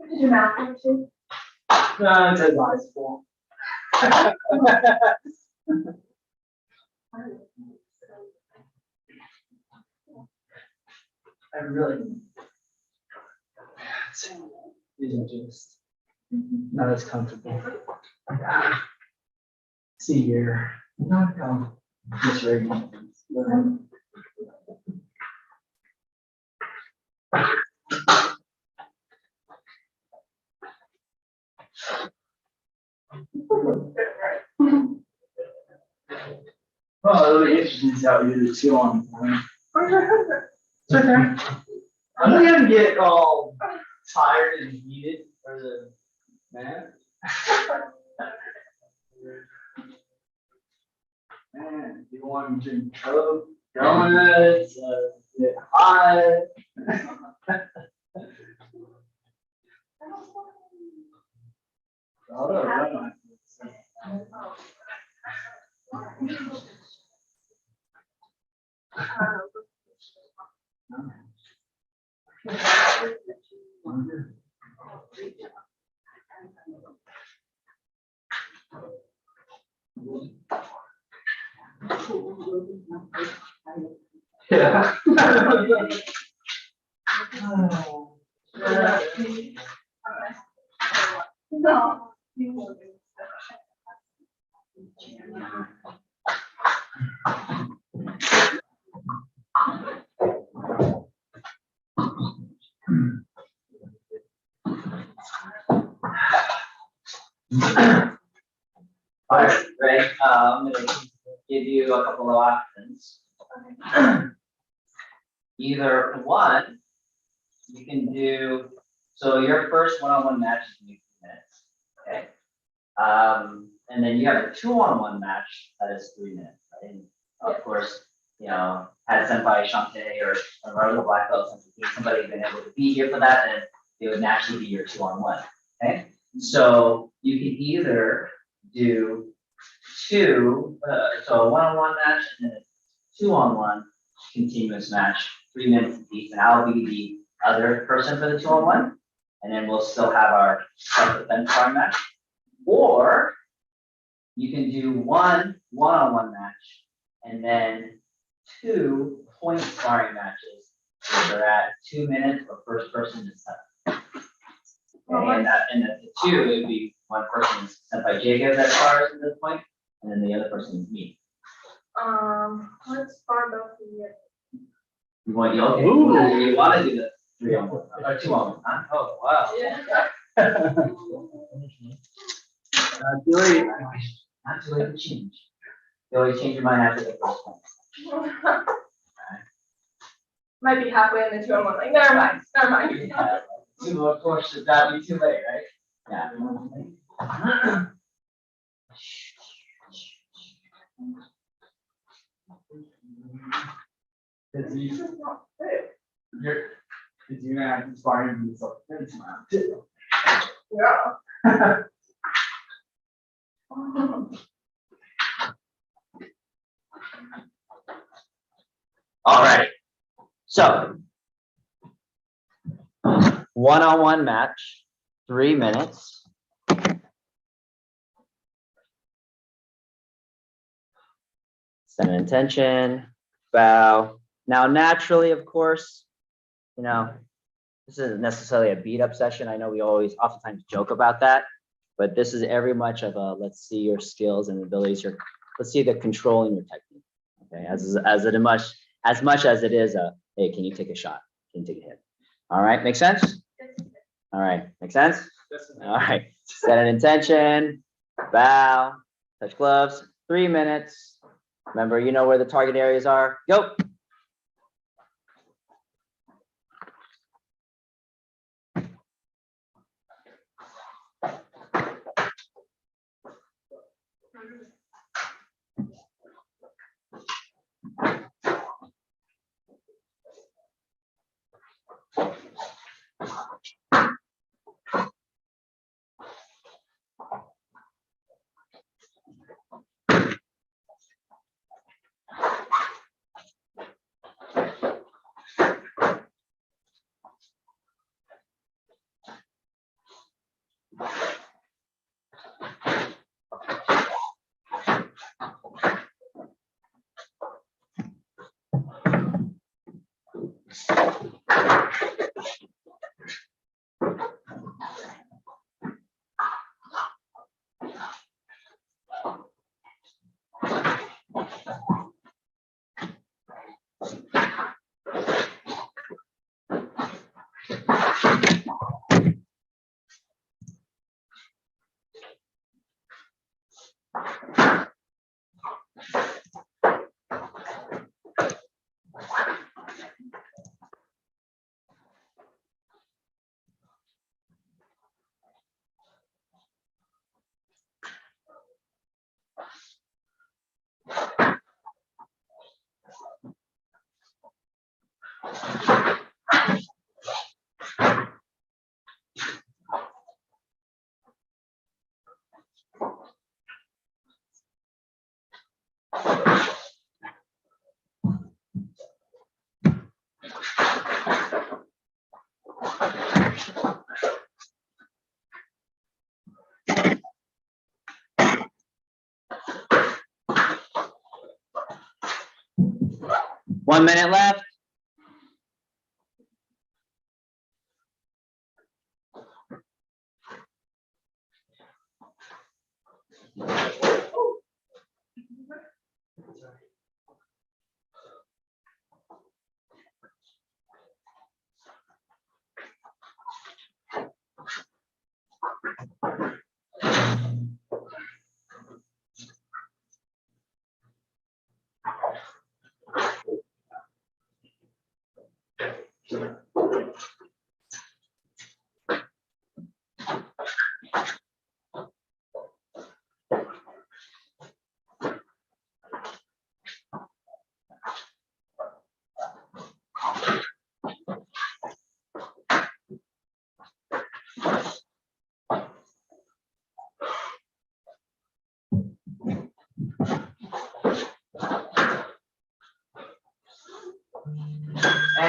Did your mouth hurt too? No, it says eyes full. I really. These are just not as comfortable. See here, not come. Just Reagan. Oh, it'll be interesting to see how you do too on. It's okay. I'm not gonna get all tired and heated for the man. Man, you want to drink Coke, donuts, get hot. Oh, no. Yeah. No. All right, Greg, I'm gonna give you a couple of options. Either one, you can do, so your first one-on-one match is gonna be 2 minutes, okay? And then you have a 2-on-1 match that is 3 minutes, right? And of course, you know, had Senpai Shante or other black belts, if somebody had been able to be here for that, then it would naturally be your 2-on-1, okay? So you can either do so a 1-on-1 match and then a 2-on-1 continuous match, 3 minutes apiece, and I'll be the other person for the 2-on-1, and then we'll still have our self-defense sparring match. Or you can do one-on-one match and then 2 point sparring matches where they're at 2 minutes for first person to set. Okay, and the 2 it would be one person is sent by Jacob that spars at this point, and then the other person is me. Let's spar both of you. You want you want to do the 3-on-1 or 2-on-1? Huh? Oh wow. Yeah. Not too late to change. You always change your mind after the first one. Might be halfway in the 2-on-1, like, never mind. Yeah, of course, that would be too late, right? Yeah. You're gonna have to sparring with self-defense now too. Yeah. All right. So, 1-on-1 match, 3 minutes. Set an intention, bow. Now, naturally, of course, you know, this isn't necessarily a beat up session. I know we oftentimes joke about that, but this is very much of a, let's see your skills and abilities, let's see the controlling your technique. Okay, as much as it is a, hey, can you take a shot? Can you take a hit? All right, make sense? All right, make sense? All right, set an intention, bow, touch gloves, 3 minutes. Remember, you know where the target areas are. Go. One minute left.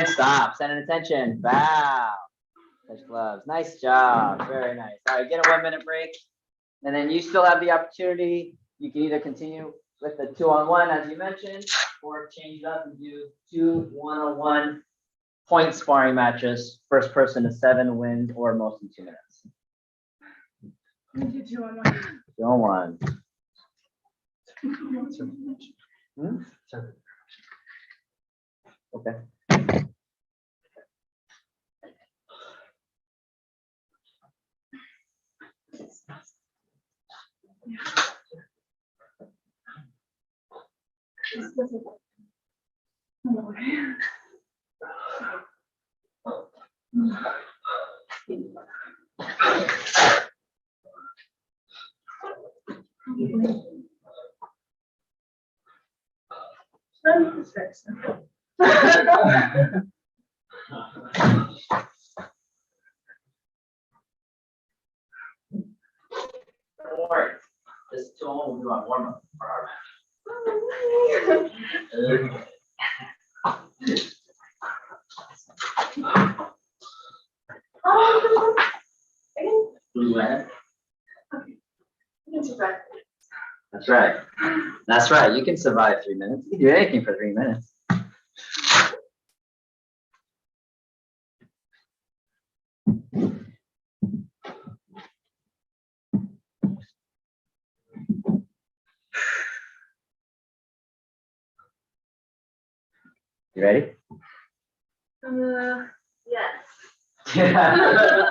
And stop. Send an attention. Bow. Touch gloves. Nice job. Very nice. All right, get a 1 minute break. And then you still have the opportunity. You can either continue with the 2-on-1 as you mentioned, or change it up and do 2 1-on-1 point sparring matches. First person to 7 wins or most in 2 minutes. I'm gonna do 2-on-1. 2-on-1. Okay. Don't worry. This 2-on-1 will do our warm up for our match. Blue land. That's right. That's right. You can survive 3 minutes. You can do anything for 3 minutes. You ready? Yes. Yeah.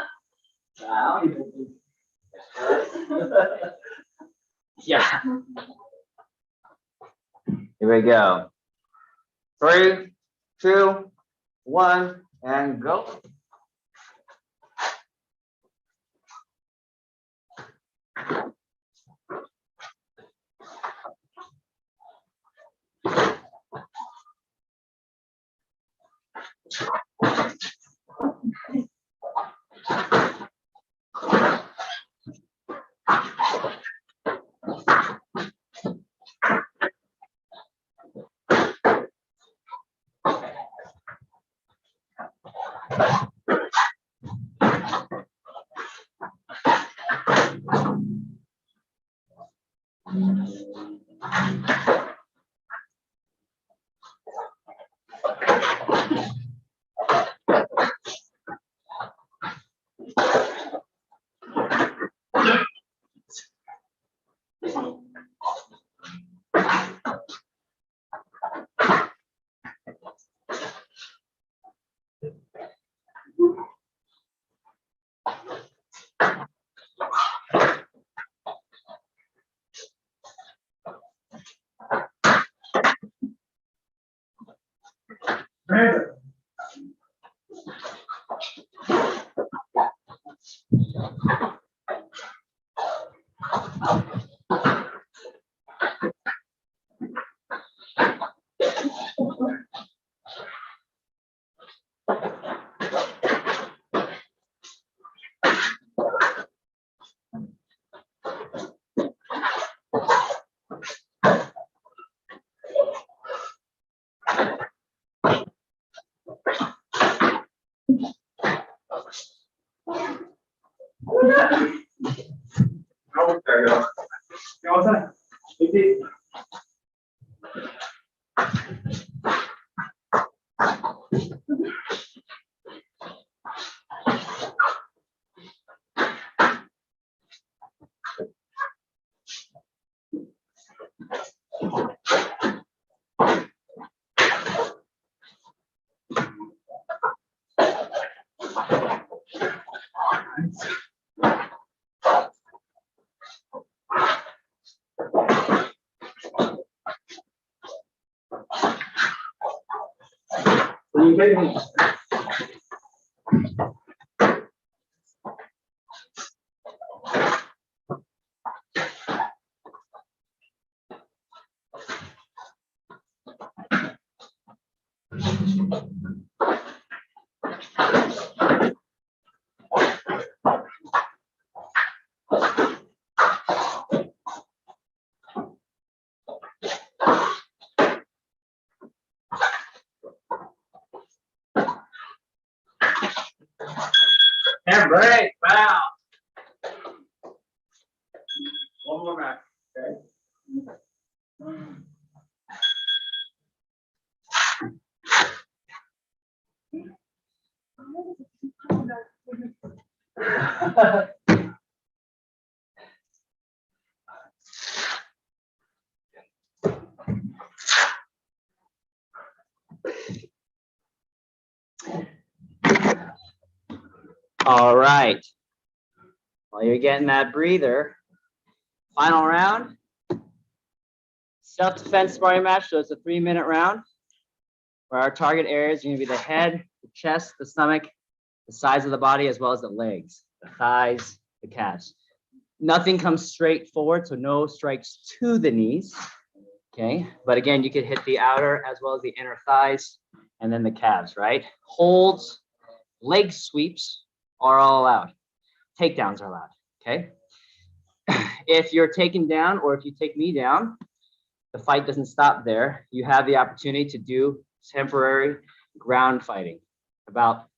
Yeah. Here we go. 3, 2, 1, and go. And break. Wow. One more back. Okay. All right. While you're getting that breather, final round. Self-defense sparring match. So it's a 3-minute round where our target areas are going to be the head, the chest, the stomach, the sides of the body, as well as the legs, the thighs, the calves. Nothing comes straight forward, so no strikes to the knees. Okay. But again, you could hit the outer as well as the inner thighs and then the calves, right? Holds, leg sweeps are all allowed. Takedowns are allowed. Okay. If you're taken down or if you take me down, the fight doesn't stop there. You have the opportunity to do temporary ground fighting, about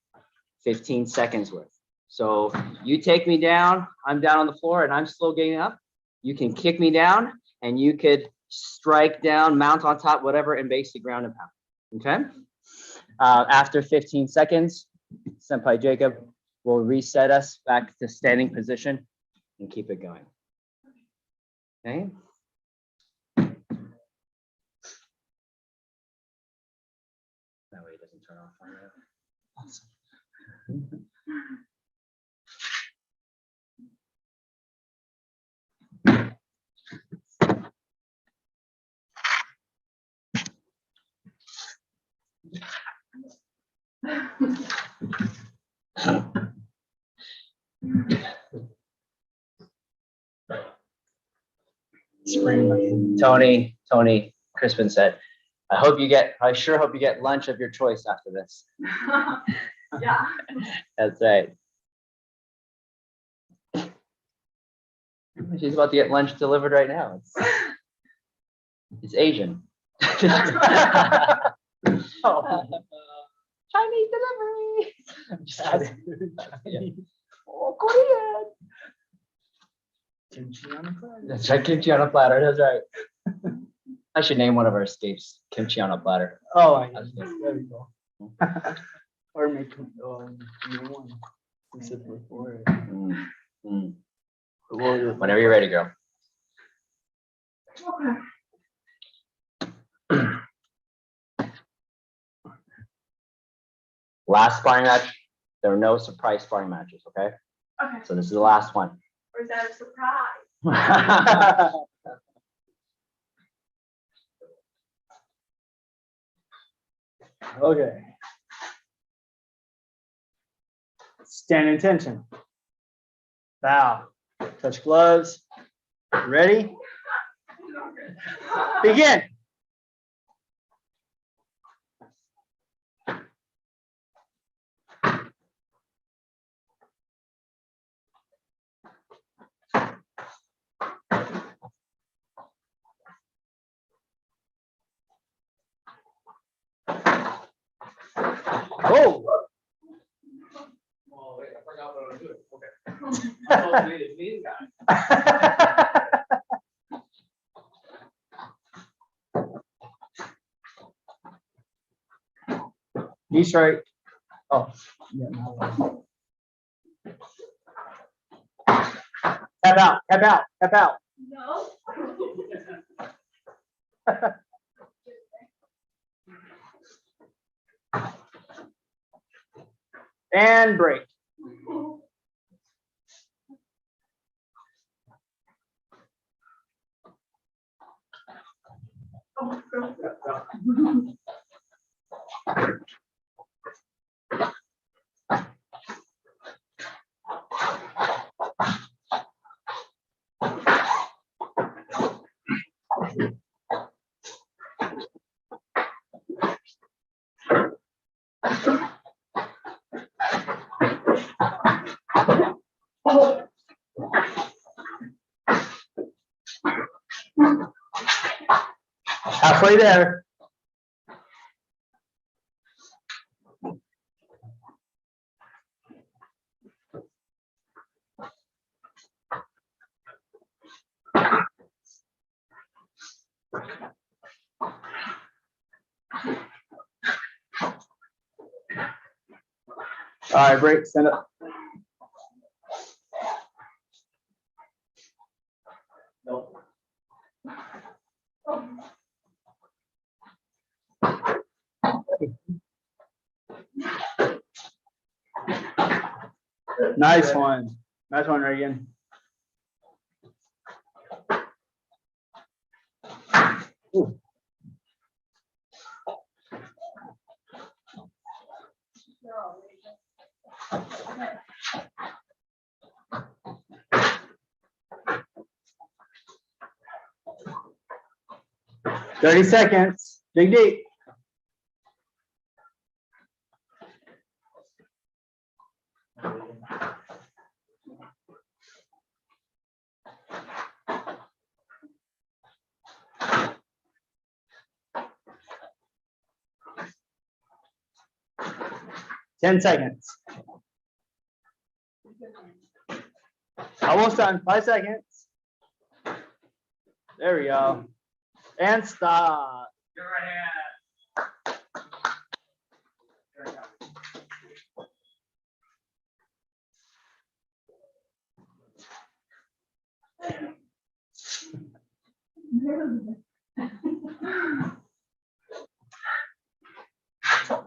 15 seconds worth. So you take me down, I'm down on the floor and I'm slow getting up. You can kick me down and you could strike down, mount on top, whatever, and basically ground and pound. Okay. After 15 seconds, Senpai Jacob will reset us back to standing position and keep it going. Okay. That way it doesn't turn off on you. Awesome. Tony Crispin said, I sure hope you get lunch of your choice after this. Yeah. That's right. She's about to get lunch delivered right now. It's Asian. Oh. Chinese delivery. Yeah. Oh, Korean. Kimchi on a platter. That's right, kimchi on a platter. That's right. I should name one of our escapes kimchi on a platter. Oh, I guess. There we go. Or make new one. Specifically for it. Whenever you're ready, girl. Okay. Last sparring match. There are no surprise sparring matches, okay? Okay. So this is the last one. Or is that a surprise? Okay. Stand in tension. Bow. Touch gloves. Ready? Begin. Oh. Oh, wait, I forgot what I was doing. Okay. Oh, made it mean guy. Knee strike. Oh. Yeah, no. Tap out. Tap out. Tap out. No. And break. Halfway there. All right, break, stand up. Nope. 'Nice one, Reagan. Ooh. "30 seconds, dig deep." "10 seconds. Almost done, 5 seconds. There we go. And stop. Your right hand.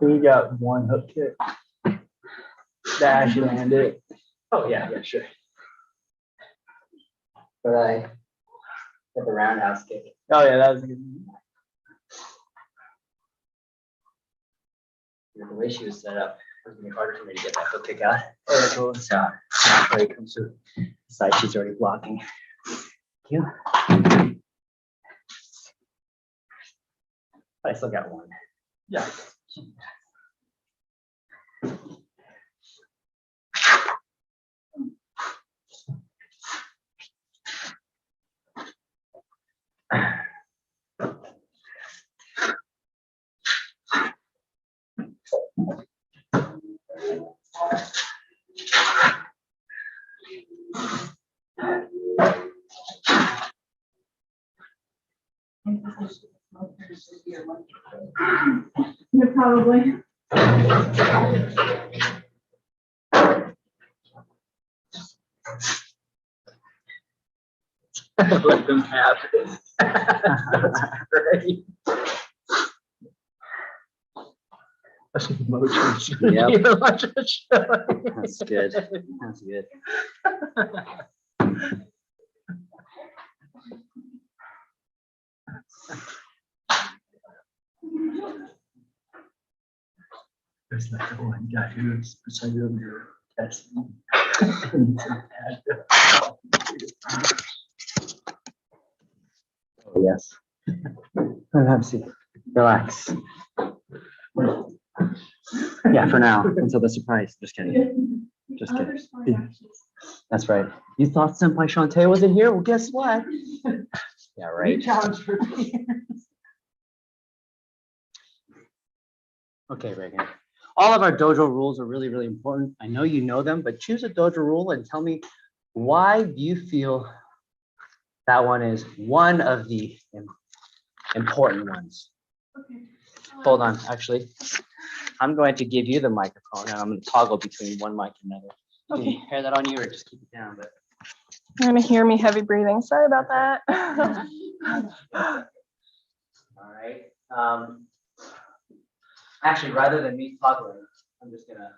We got one hook kick. Dash and it. Oh, yeah, sure. But I got the roundhouse kick. Oh yeah, that was a good one. The way she was set up, it was gonna be harder for me to get that hook kick out. Oh, yeah, cool. So after it comes to the side, she's already blocking. Thank you. But I still got one. Yeah. Yeah, probably. Let them have it. That's great. That's emotions. Yep. That's That's good. That's good. There's like the one guy who's beside you your test. Oh, yes. Have a seat. Relax. Yeah, for now, until the surprise. Just kidding. Just kidding. That's right. You thought Senpai Shantae wasn't here? Well, guess what? Yeah, right. Okay, Reagan. All of our dojo rules are really, really important. I know you know them, but choose a dojo rule and tell me why do you feel that one is one of the important ones. Okay. Hold on, actually. I'm going to give you the microphone and I'm going to toggle between one mic and another. You Okay. can hear that on you or just keep it down, but You're gonna hear me heavy breathing. Sorry about that. all right. Actually, rather than me toggling, I'm just gonna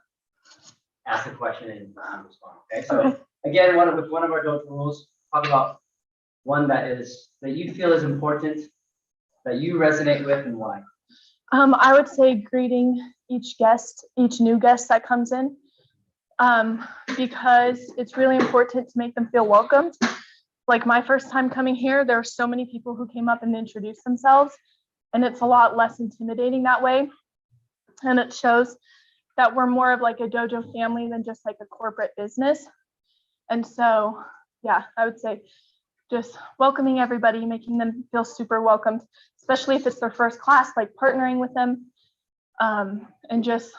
ask a question and respond. Okay. So again, with one of our dojo rules, talk about one that you feel is important, that you resonate with, and why. I would say greeting each new guest that comes in, because it's really important to make them feel welcomed. Like my first time coming here, there were so many people who came up and introduced themselves, and it's a lot less intimidating that way. And it shows that we're more of like a dojo family than just like a corporate business. And so, yeah, I would say just welcoming everybody, making them feel super welcomed, especially if it's their first class, like partnering with them, and just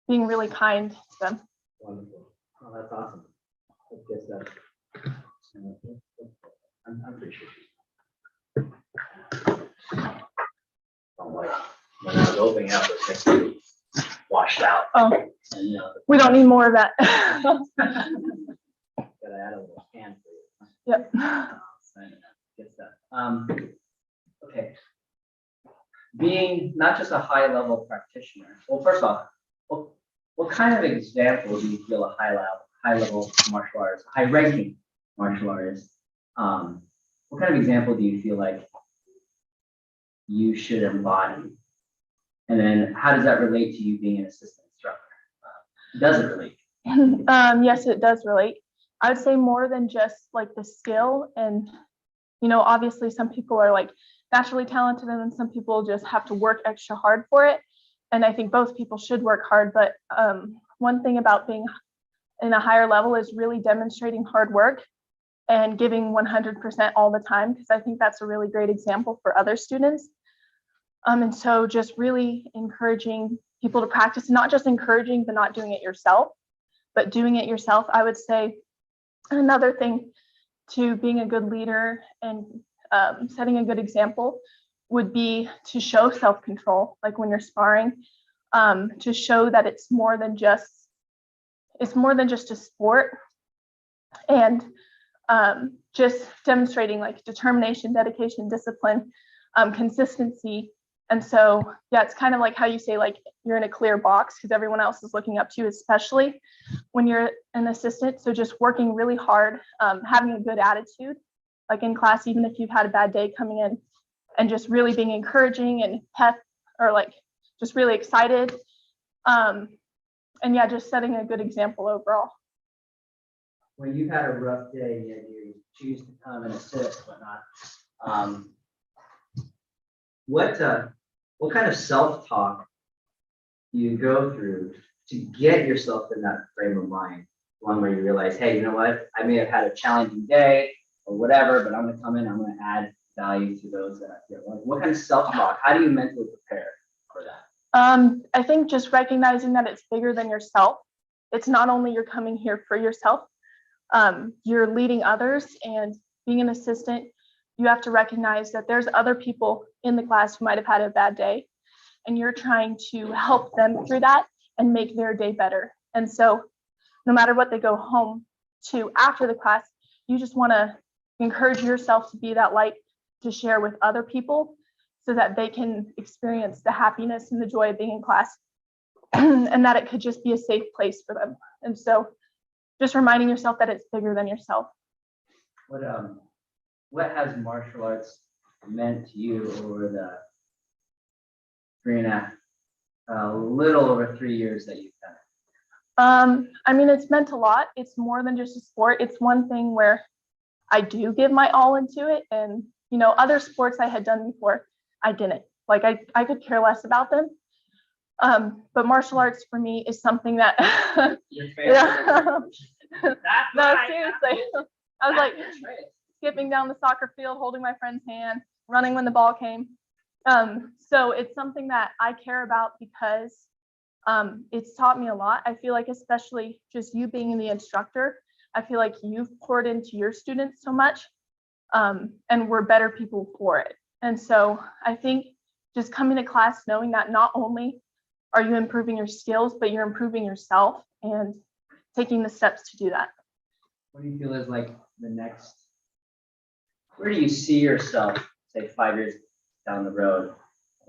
being really kind to them. Wonderful. Oh, that's awesome. That's good stuff. I'm pretty sure. Oh, like when I was opening up, it's like washed out. Oh, And, we don't need more of that. gotta add a little can for you. Yep. Good stuff. Okay. Being not just a high level practitioner. Well, first off, what kind of example do you feel a high level martial artist, high ranking martial artist? What kind of example do you feel like you should embody? And then how does that relate to you being an assistant instructor? Does it relate? Yes, it does relate. I would say more than just like the skill, and obviously some people are like naturally talented and then some people just have to work extra hard for it. And I think both people should work hard, but one thing about being in a higher level is really demonstrating hard work and giving 100% all the time, because I think that's a really great example for other students. And so just really encouraging people to practice, not just encouraging, but not doing it yourself, but doing it yourself. I would say another thing to being a good leader and setting a good example would be to show self-control, like when you're sparring, to show that it's more than just a sport, and just demonstrating like determination, dedication, discipline, consistency. And so, yeah, it's kind of like how you say, like, you're in a clear box because everyone else is looking up to you, especially when you're an assistant. So just working really hard, having a good attitude, like in class, even if you've had a bad day coming in, and just really being encouraging and or like just really excited. And yeah, just setting a good example overall. When you've had a rough day, you choose to come and assist, whatnot. What kind of self-talk do you go through to get yourself in that frame of mind? One where you realize, hey, you know what? I may have had a challenging day or whatever, but I'm gonna come in, I'm gonna add value to those that what kind of self-talk? How do you mentally prepare for that? I think just recognizing that it's bigger than yourself. It's not only you're coming here for yourself, you're leading others, and being an assistant, you have to recognize that there's other people in the class who might have had a bad day, and you're trying to help them through that and make their day better. And so no matter what they go home to after the class, you just want to encourage yourself to be that light to share with other people so that they can experience the happiness and the joy of being in class, and that it could just be a safe place for them. And so just reminding yourself that it's bigger than yourself. What has martial arts meant to you over the little over 3 years that you've done it? I mean, it's meant a lot. It's more than just a sport. It's one thing where I do give my all into it, and other sports I had done before, I didn't. Like I could care less about them. But martial arts for me is something that yeah. No, seriously. I was like skipping down the soccer field, holding my friend's hand, running when the ball came. So it's something that I care about because it's taught me a lot. I feel like, especially just you being the instructor, I feel like you've poured into your students so much, and we're better people for it. And so I think just coming to class knowing that not only are you improving your skills, but you're improving yourself and taking the steps to do that. What do you feel is like the next, where do you see yourself, say 5 years down the road,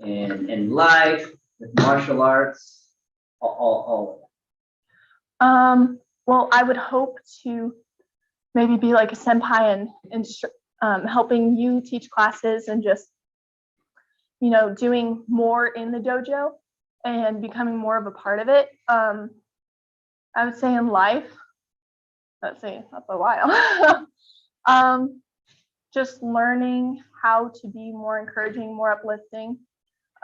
in life, with martial arts, all of it? Well, I would hope to maybe be like a senpai and helping you teach classes and just, doing more in the dojo and becoming more of a part of it. I would say in life, let's see, that's a while. Just learning how to be more encouraging, more uplifting,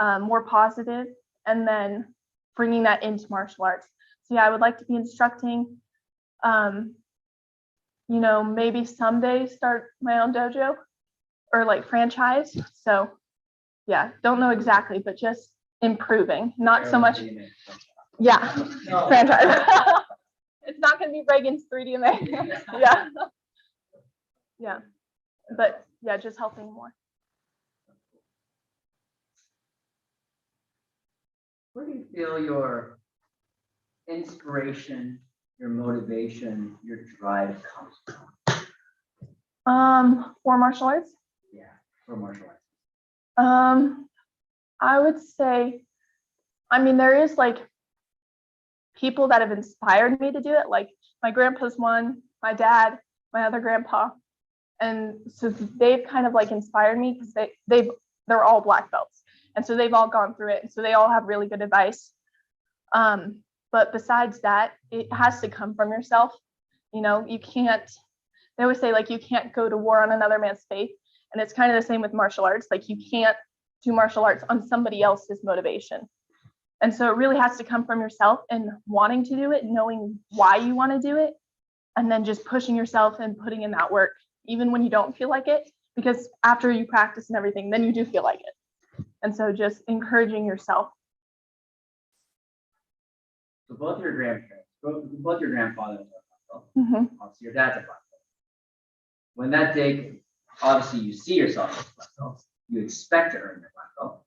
more positive, and then bringing that into martial arts. So yeah, I would like to be instructing, maybe someday start my own dojo or like franchise. So yeah, don't know exactly, but just improving, not so much. Yeah, franchise. It's not going to be Reagan's 3DMA. Yeah. Yeah. But yeah, just helping more. where do you feel your inspiration, your motivation, your drive comes from? For martial arts. Yeah, for martial arts. I would say, I mean, there is like people that have inspired me to do it. Like my grandpa's one, my dad, my other grandpa. And so they've kind of like inspired me because they're all black belts. And so they've all gone through it. And so they all have really good advice. But besides that, it has to come from yourself. You know, you can't, they always say like, you can't go to war on another man's faith. And it's kind of the same with martial arts. Like you can't do martial arts on somebody else's motivation. And so it really has to come from yourself and wanting to do it, knowing why you want to do it, and then just pushing yourself and putting in that work, even when you don't feel like it, because after you practice and everything, then you do feel like it. And so just encouraging yourself. So both your grandparents, both your grandfathers are black belt. Mm-hmm. Obviously, your dad's a black belt. When that day, obviously, you see yourself as a black belt. You expect to earn your black belt.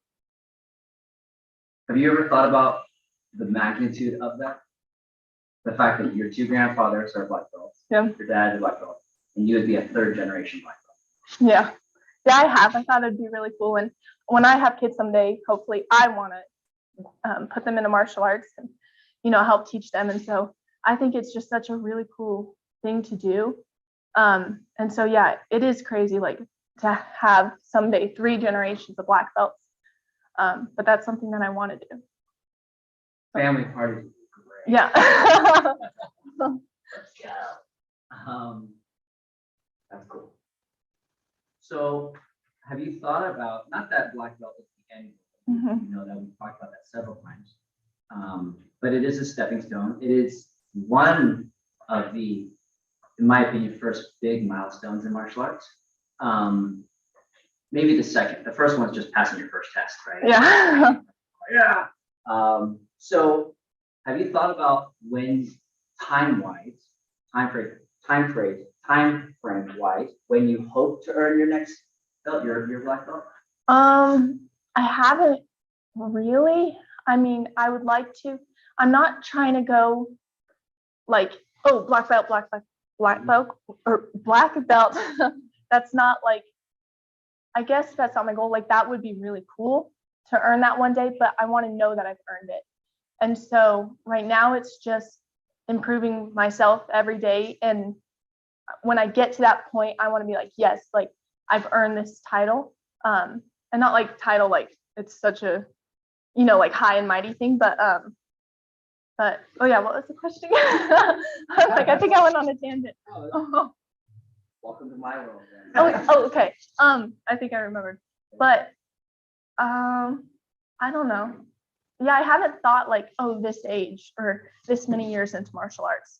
Have you ever thought about the magnitude of that? The fact that your two grandfathers are black belts, Yeah. your dad's a black belt, and you would be a third generation black belt. Yeah. Yeah, I have. I thought it'd be really cool. And when I have kids someday, hopefully I want to put them into martial arts and, you know, help teach them. And so I think it's just such a really cool thing to do. And so, yeah, it is crazy, like to have someday 3 generations of black belts. But that's something that I want to do. Family parties would be great. Yeah. Let's go. That's cool. So have you thought about, not that black belt is the end, Mhm. you know that we've talked about that several times, but it is a stepping stone. It is one of the, in my opinion, first big milestones in martial arts. Maybe the second. The first one's just passing your first test, right? Yeah. Yeah. So have you thought about when time-wise, time frame-wise, when you hope to earn your next belt, your black belt? I haven't really. I mean, I would like to. I'm not trying to go like, oh, black belt, black belt, or black belt. That's not like, I guess that's not my goal. Like that would be really cool to earn that one day, but I want to know that I've earned it. And so right now it's just improving myself every day. And when I get to that point, I want to be like, yes, like I've earned this title. And not like title, like it's such a, you know, like high and mighty thing, but oh yeah, what was the question again? I think I went on a tangent. Oh. Welcome to my world. Then. Oh, okay. I think I remembered, but I don't know. Yeah, I haven't thought like, oh, this age or this many years into martial arts,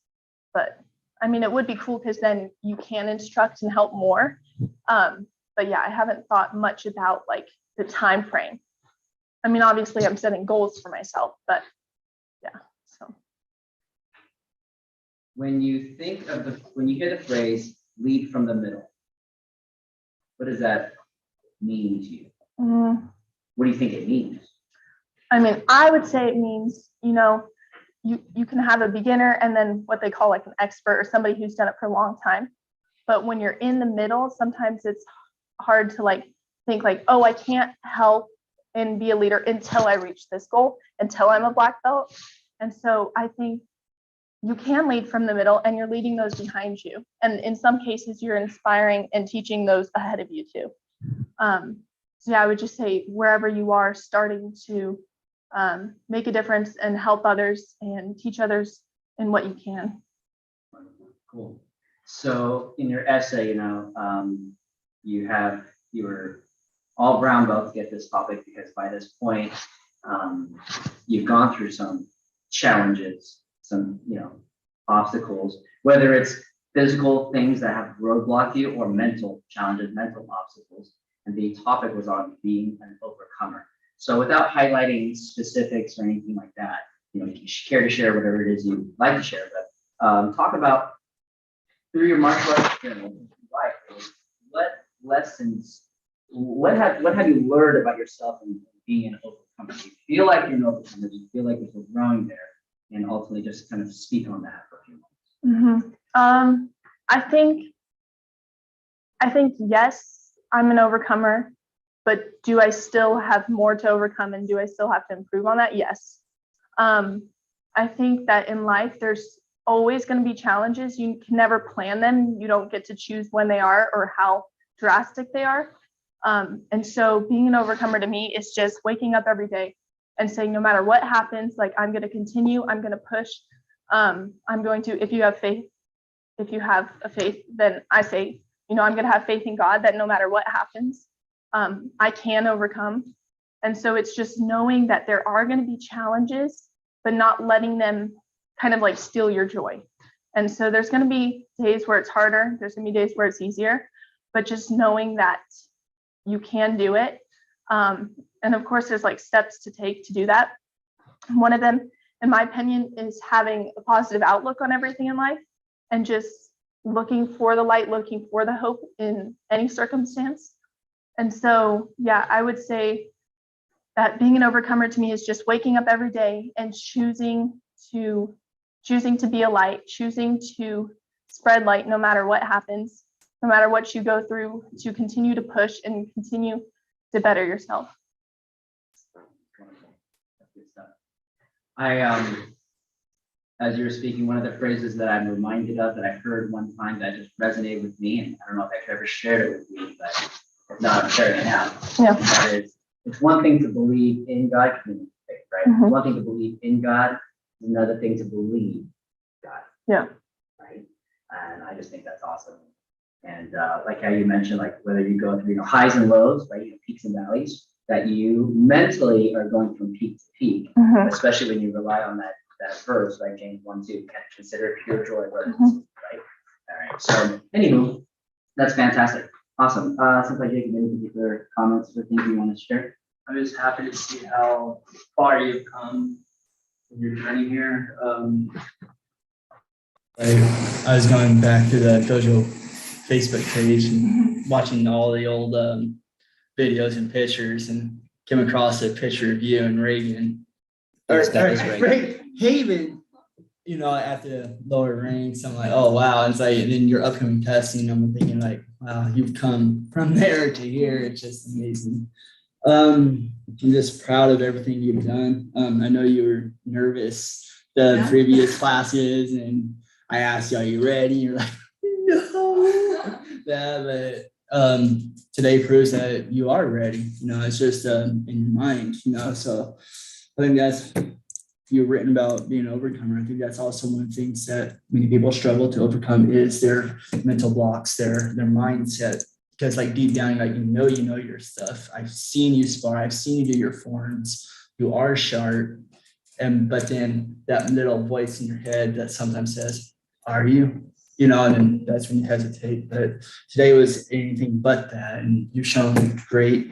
but I mean, it would be cool because then you can instruct and help more. But yeah, I haven't thought much about like the time frame. I mean, obviously I'm setting goals for myself, but yeah, so. When you think of when you hear the phrase lead from the middle, what does that mean to you? What do you think it means? I mean, I would say it means, you know, you can have a beginner and then what they call like an expert or somebody who's done it for a long time. But when you're in the middle, sometimes it's hard to like think like, oh, I can't help and be a leader until I reach this goal, until I'm a black belt. And so I think you can lead from the middle and you're leading those behind you. And in some cases, you're inspiring and teaching those ahead of you too. So yeah, I would just say wherever you are starting to make a difference and help others and teach others in what you can. Cool. So in your essay, you know, you were all brown belts get this topic because by this point, you've gone through some challenges, some, you know, obstacles, whether it's physical things that have roadblocked you or mental challenges, mental obstacles. And the topic was on being an overcomer. So without highlighting specifics or anything like that, you know, you care to share whatever it is you'd like to share, but talk about through your martial arts experience, what lessons, what have you learned about yourself and being an overcomer? overcomer? Do you feel like you're an overcomer? Do you feel like you're growing there? And ultimately just kind of speak on that for a few moments. I think yes, I'm an overcomer, but do I still have more to overcome and do I still have to improve on that? Yes. I think that in life, there's always going to be challenges. You can never plan them. You don't get to choose when they are or how drastic they are. And so being an overcomer to me is just waking up every day and saying, no matter what happens, like I'm going to continue, I'm going to push. I'm going to, if you have a faith, then I say, I'm going to have faith in God that no matter what happens, I can overcome. And so it's just knowing that there are going to be challenges, but not letting them kind of like steal your joy. And so there's going to be days where it's harder. There's going to be days where it's easier, but just knowing that you can do it. And of course, there's like steps to take to do that. One of them, in my opinion, is having a positive outlook on everything in life and just looking for the light, looking for the hope in any circumstance. And so, yeah, I would say that being an overcomer to me is just waking up every day and choosing to be a light, choosing to spread light no matter what happens, no matter what you go through, to continue to push and continue to better yourself. That's good stuff. As you were speaking, one of the phrases that I'm reminded of that I heard one time that just resonated with me, and I don't know if I could ever share it with you, but if not, I'm sharing it now. Yeah. That is, it's one thing to believe in God, community faith, right? Mhm. It's one thing to believe in God, it's another thing to believe God. Yeah. Right. And I just think that's awesome. And like how you mentioned, like whether you go through highs and lows, right, peaks and valleys, that you mentally are going from peak to peak, Mhm. especially when you rely on that verse, like James 1:2, consider it pure joy, right? All right. So anywho, that's fantastic. Awesome. Since I gave you any particular comments or things you want to share? I'm just happy to see how far you've come in your journey here. I was going back to the Dojo Facebook page and watching all the old videos and pictures and came across a picture of you and Reagan. Yes, that is Reagan. Haven, at the lower ranks. I'm like, oh wow. And it's like, and then your upcoming testing, I'm thinking like, wow, you've come from there to here. It's just amazing. I'm just proud of everything you've done. I know you were nervous the previous classes, and I asked you, are you ready? You're like, no. Yeah, but today proves that you are ready. It's just in your mind, so I think that's, you've written about being an overcomer. I think that's also one of the things that many people struggle to overcome is their mental blocks, their mindset. Because like deep down, like you know your stuff. I've seen you spar. I've seen you do your forms. You are sharp, but then that little voice in your head that sometimes says, "Are you?" And then that's when you hesitate. But today was anything but that, and you've shown great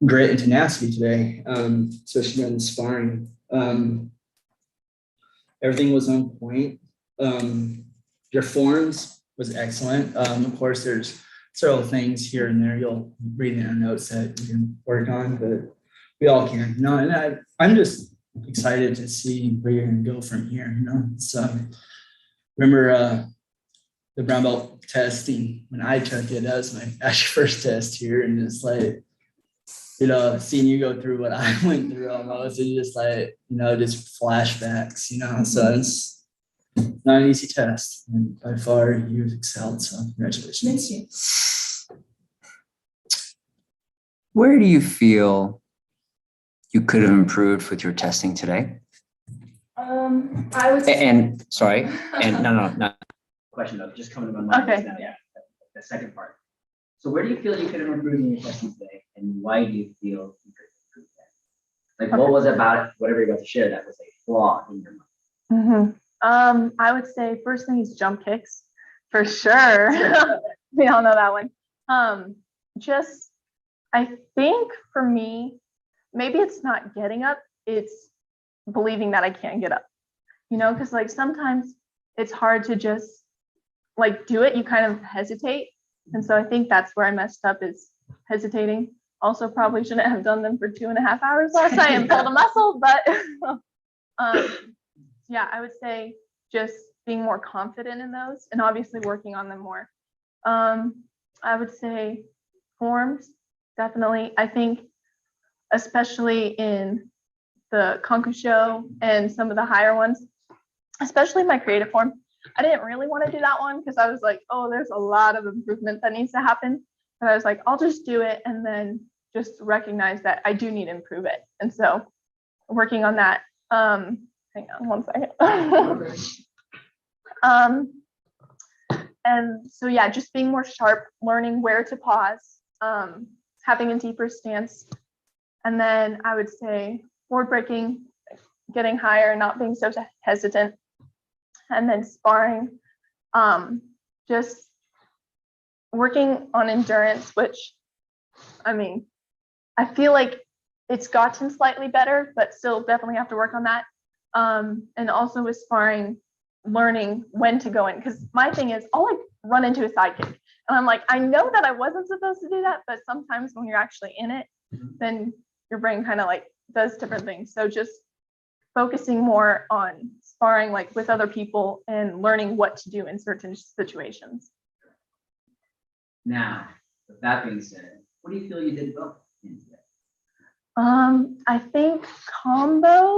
grit and tenacity today, especially in the sparring. Everything was on point. Your forms was excellent. Of course, there's several things here and there you'll read in our notes that you can work on, but we all can. And I'm just excited to see where you're going to go from here. So remember the brown belt testing when I took it. That was my actual first test here, and it's like, seeing you go through what I went through almost, it's just like, just flashbacks, so it's not an easy test. And by far you've excelled. So congratulations. Thank you. Where do you feel you could have improved with your testing today? I would And sorry, and no. Question though, just coming to my mind Okay. now. Yeah. The second part. So where do you feel you could have improved in your testing today, and why do you feel you could have improved that? Like, what was it about it, whatever you're about to share, that was a flaw in your mind? I would say first thing is jump kicks, for sure. We all know that one. I think for me, maybe it's not getting up, it's believing that I can't get up, because like sometimes it's hard to just like do it. You kind of hesitate. And so I think that's where I messed up, is hesitating. Also probably shouldn't have done them for 2.5 hours last night and pulled a muscle, but yeah, I would say just being more confident in those and obviously working on them more. I would say forms, definitely. I think especially in the Konkusho and some of the higher ones, especially my creative form, I didn't really want to do that one because I was like, oh, there's a lot of improvement that needs to happen. But I was like, I'll just do it and then just recognize that I do need to improve it. And so working on that. Hang on one second. And so, yeah, just being more sharp, learning where to pause, having a deeper stance. And then I would say board breaking, getting higher, not being so hesitant. And then sparring, just working on endurance, which, I mean, I feel like it's gotten slightly better, but still definitely have to work on that. And also with sparring, learning when to go in, because my thing is I'll like run into a side kick and I'm like, I know that I wasn't supposed to do that, but sometimes when you're actually in it, then your brain kind of like does different things. So just focusing more on sparring like with other people and learning what to do in certain situations. Now, with that being said, what do you feel you did well in today? I think combo,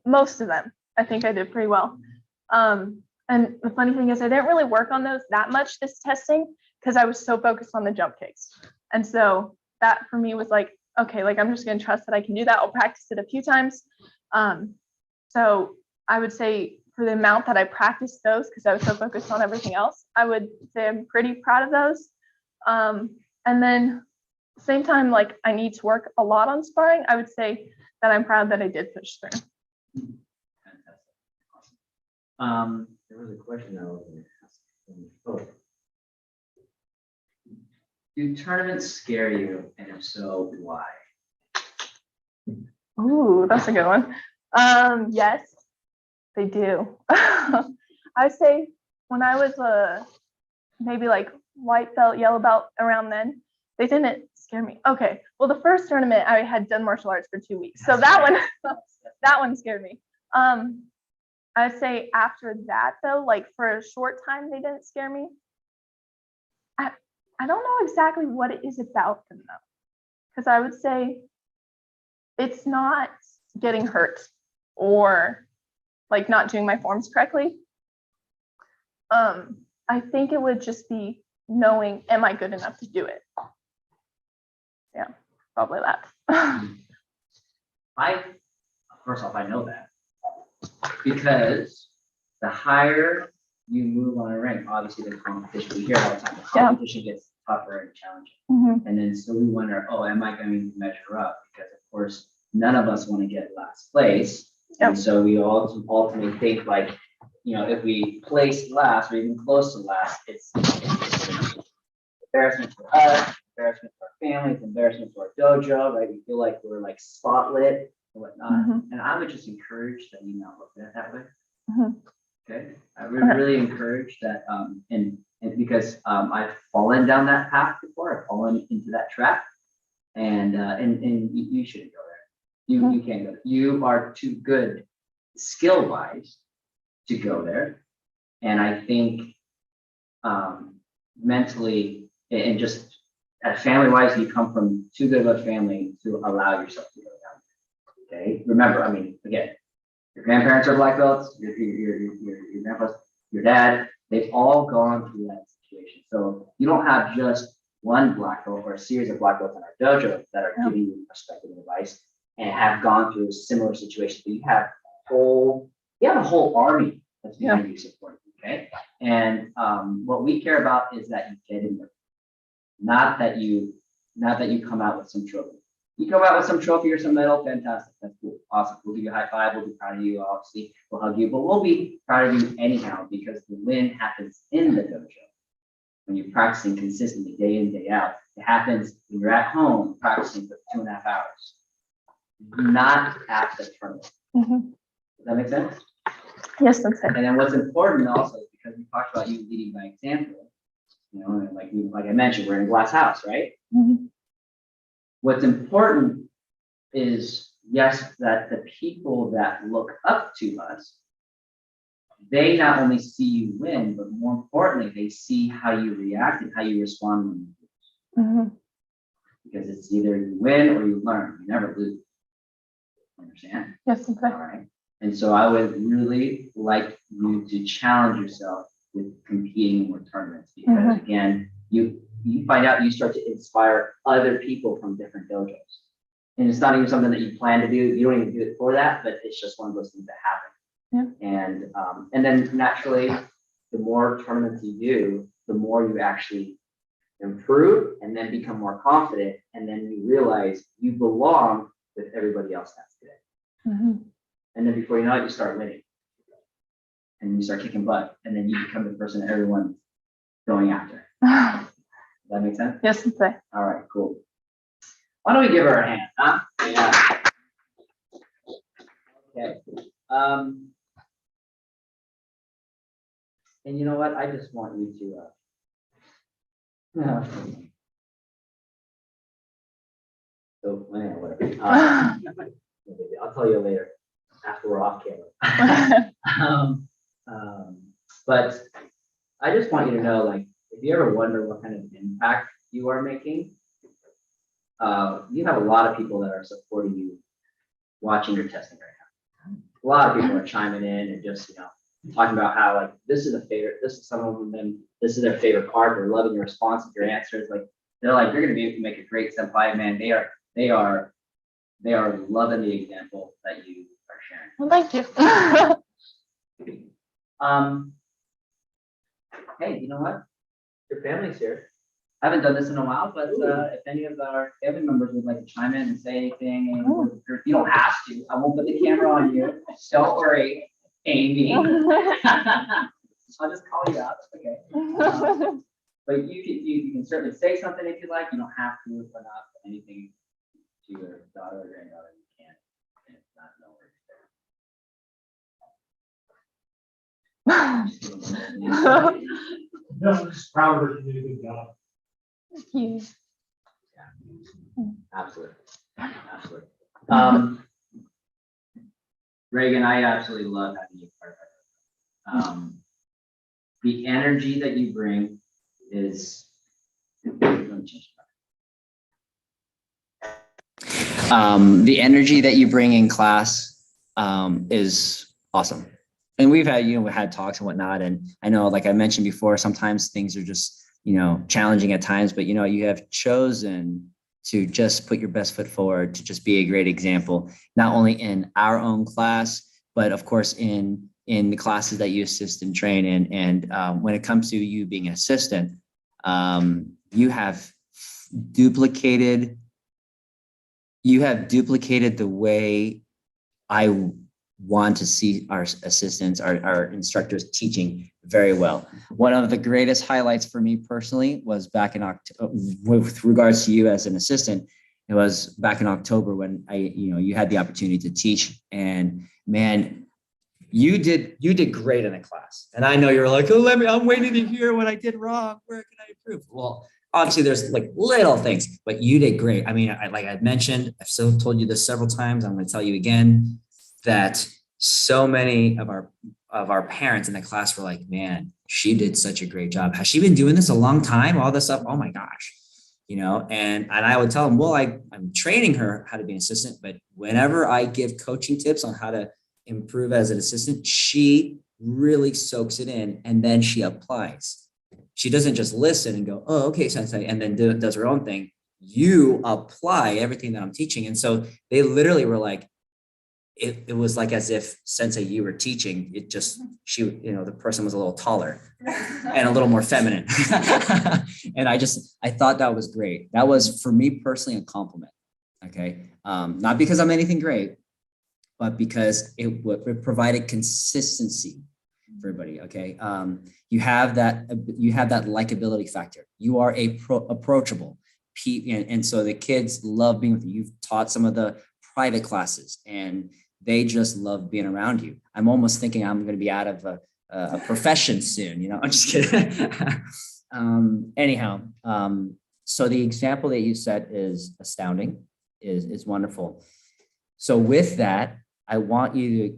most of them, I think I did pretty well. And the funny thing is I didn't really work on those that much this testing because I was so focused on the jump kicks. And so that for me was like, okay, like I'm just going to trust that I can do that. I'll practice it a few times. So I would say for the amount that I practiced those, because I was so focused on everything else, I would say I'm pretty proud of those. And then same time, like I need to work a lot on sparring, I would say that I'm proud that I did push through. Fantastic. Awesome. There was a question I was going to ask. Do tournaments scare you? And if so, why? Ooh, that's a good one. Yes, they do. I would say when I was maybe like white belt, yellow belt around then, they didn't scare me. Okay, well the first tournament I had done martial arts for 2 weeks, so that one scared me. I would say after that though, like for a short time, they didn't scare me. I don't know exactly what it is about them though, because I would say it's not getting hurt or like not doing my forms correctly. I think it would just be knowing, am I good enough to do it? Yeah, probably that. First off, I know that because the higher you move on a rank, obviously the competition, we hear all the time, the competition gets tougher and challenging. And then so we wonder, oh, am I going to measure up? Because of course, none of us want to get last place. And so we all ultimately think like, you know, if we place last or even close to last, it's embarrassment for us, embarrassment for our family, it's embarrassment for our dojo, right? We feel like we're like spotlit and whatnot. And I would just encourage that you not look at it that way. Okay, I would really encourage that, and because I've fallen down that path before, I've fallen into that trap, and you shouldn't go there. You can't go there. You are too good skill wise to go there, and I think mentally and just family wise, you come from too good of a family to allow yourself to go down. Okay, remember, I mean, again. Your grandparents are black belts, your grandpa's, your dad, they've all gone through that situation. So you don't have just one black belt or a series of black belts in our dojo that are giving you perspective and advice and have gone through similar situations. But you have a whole army that's behind you supporting, okay? And what we care about is that you get in there. Not that you come out with some trophy. You come out with some trophy or some medal, fantastic. That's cool. Awesome. We'll give you a high five. We'll be proud of you. Obviously, we'll hug you, but we'll be proud of you anyhow because the win happens in the dojo. When you're practicing consistently day in, day out, it happens when you're at home practicing for 2.5 hours, not at the tournament. Does that make sense? Yes, that's it. And then what's important also is because we talked about you leading by example, and like I mentioned, we're in a glass house, right? Mhm. What's important is, yes, that the people that look up to us, they not only see you win, but more importantly, they see how you react and how you respond when you lose. Mhm. Because it's either you win or you learn. You never lose. Understand? Yes, All okay. right. And so I would really like you to challenge yourself with competing in more tournaments, because again, you find out you start to inspire other people from different dojos. And it's not even something that you plan to do. You don't even do it for that, but it's just one of those things that happen. And then naturally, the more tournaments you do, the more you actually improve and then become more confident. And then you realize you belong with everybody else that's good. Mhm. And then before you know it, you start winning. And you start kicking butt. And then you become the person everyone's going after. Does that make sense? Yes, okay. All right, cool. Why don't we give her a hand, huh? Yeah. Okay. And you know what? I just want you to, so, anyway, whatever. I'll tell you later after we're off camera. But I just want you to know, like, if you ever wonder what kind of impact you are making, you have a lot of people that are supporting you, watching your testing right now. A lot of people are chiming in and just, talking about how, like, this is a favorite, this is some of them, this is their favorite part. They're loving your responses, your answers. Like, they're like, you're going to be able to make a great senpai, man. They are loving the example that you are sharing. Well, thank you. Hey, you know what? Your family's here. I haven't done this in a while, but if any of our family members would like to chime in and say anything, and you don't have to. I won't put the camera on you. Don't worry, Amy. I'll just call you out. Okay. But you can certainly say something if you like. You don't have to, or not anything to your daughter or granddaughter. You can't. And it's not no worries. No, I'm just proud of her. She did a good job. Thank you. Absolutely. Absolutely. Reagan, I absolutely love having you part of it. The energy that you bring is The energy that you bring in class is awesome. And we've had, we had talks and whatnot. And I know, like I mentioned before, sometimes things are just, challenging at times, but you have chosen to just put your best foot forward, to just be a great example, not only in our own class, but of course in the classes that you assist and train in. And when it comes to you being an assistant, you have duplicated the way I want to see our assistants, our instructors teaching very well. One of the greatest highlights for me personally was back in October, with regards to you as an assistant. It was back in October when you had the opportunity to teach, and man, you did great in the class. And I know you're like, oh, I'm waiting to hear what I did wrong. Where can I improve? Well, obviously there's like little things, but you did great. I mean, like I mentioned, I've still told you this several times. I'm going to tell you again that so many of our parents in the class were like, man, she did such a great job. Has she been doing this a long time? All this stuff. Oh my gosh. And I would tell them, well, I'm training her how to be an assistant, but whenever I give coaching tips on how to improve as an assistant, she really soaks it in and then she applies. She doesn't just listen and go, oh, okay, sensei, and then does her own thing. You apply everything that I'm teaching. And so they literally were like, it was like as if sensei, you were teaching, it just, the person was a little taller and a little more feminine. And I thought that was great. That was, for me personally, a compliment. Okay. Not because I'm anything great, but because it provided consistency for everybody. Okay. You have that likability factor. You are approachable. And so the kids love being with you. You've taught some of the private classes and they just love being around you. I'm almost thinking I'm going to be out of a profession soon. I'm just kidding. Anyhow, so the example that you set is astounding, is wonderful. So with that, I want you to,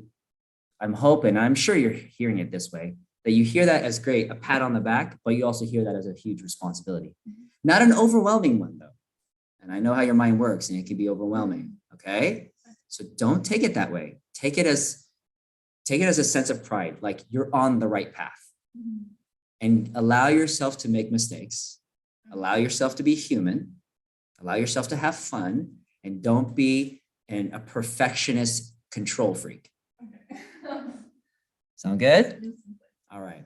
I'm hoping, I'm sure you're hearing it this way, that you hear that as great, a pat on the back, but you also hear that as a huge responsibility. Not an overwhelming one though. And I know how your mind works and it can be overwhelming, okay? So don't take it that way. Take it as a sense of pride, like you're on the right path. And allow yourself to make mistakes. Allow yourself to be human. Allow yourself to have fun, and don't be a perfectionist control freak. Sound good? All right.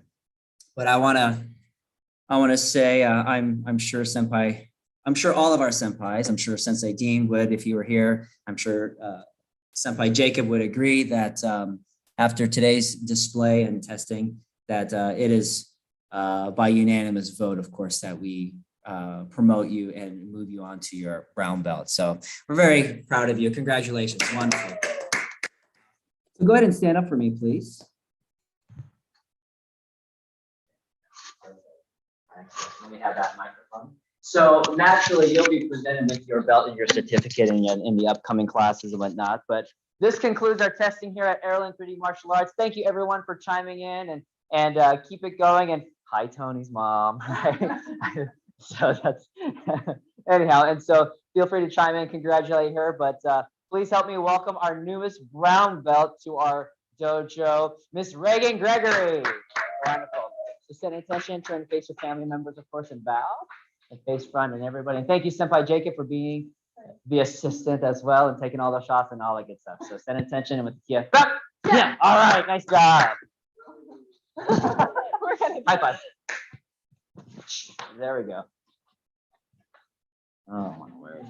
But I wanna say I'm sure Senpai, I'm sure all of our senpais, I'm sure Sensei Dean would if you were here. I'm sure Senpai Jacob would agree that after today's display and testing, that it is by unanimous vote, of course, that we promote you and move you on to your brown belt. So we're very proud of you. Congratulations. Wonderful. So go ahead and stand up for me, please. Let me have that microphone. So naturally, you'll be presented with your belt and your certificate in the upcoming classes and whatnot. But this concludes our testing here at Erolin 3D Martial Arts. Thank you everyone for chiming in and keep it going. And hi, Tony's mom. Right? So that's anyhow. And so feel free to chime in, congratulate her. But please help me welcome our newest brown belt to our dojo, Miss Reagan Gregory. Wonderful. So send attention, turn to face your family members, of course, and bow. And face front and everybody. And thank you, Senpai Jacob, for being the assistant as well and taking all the shots and all that good stuff. So send attention and with the Kia. Yeah. All right. Nice job. High five. There we go. Oh my word.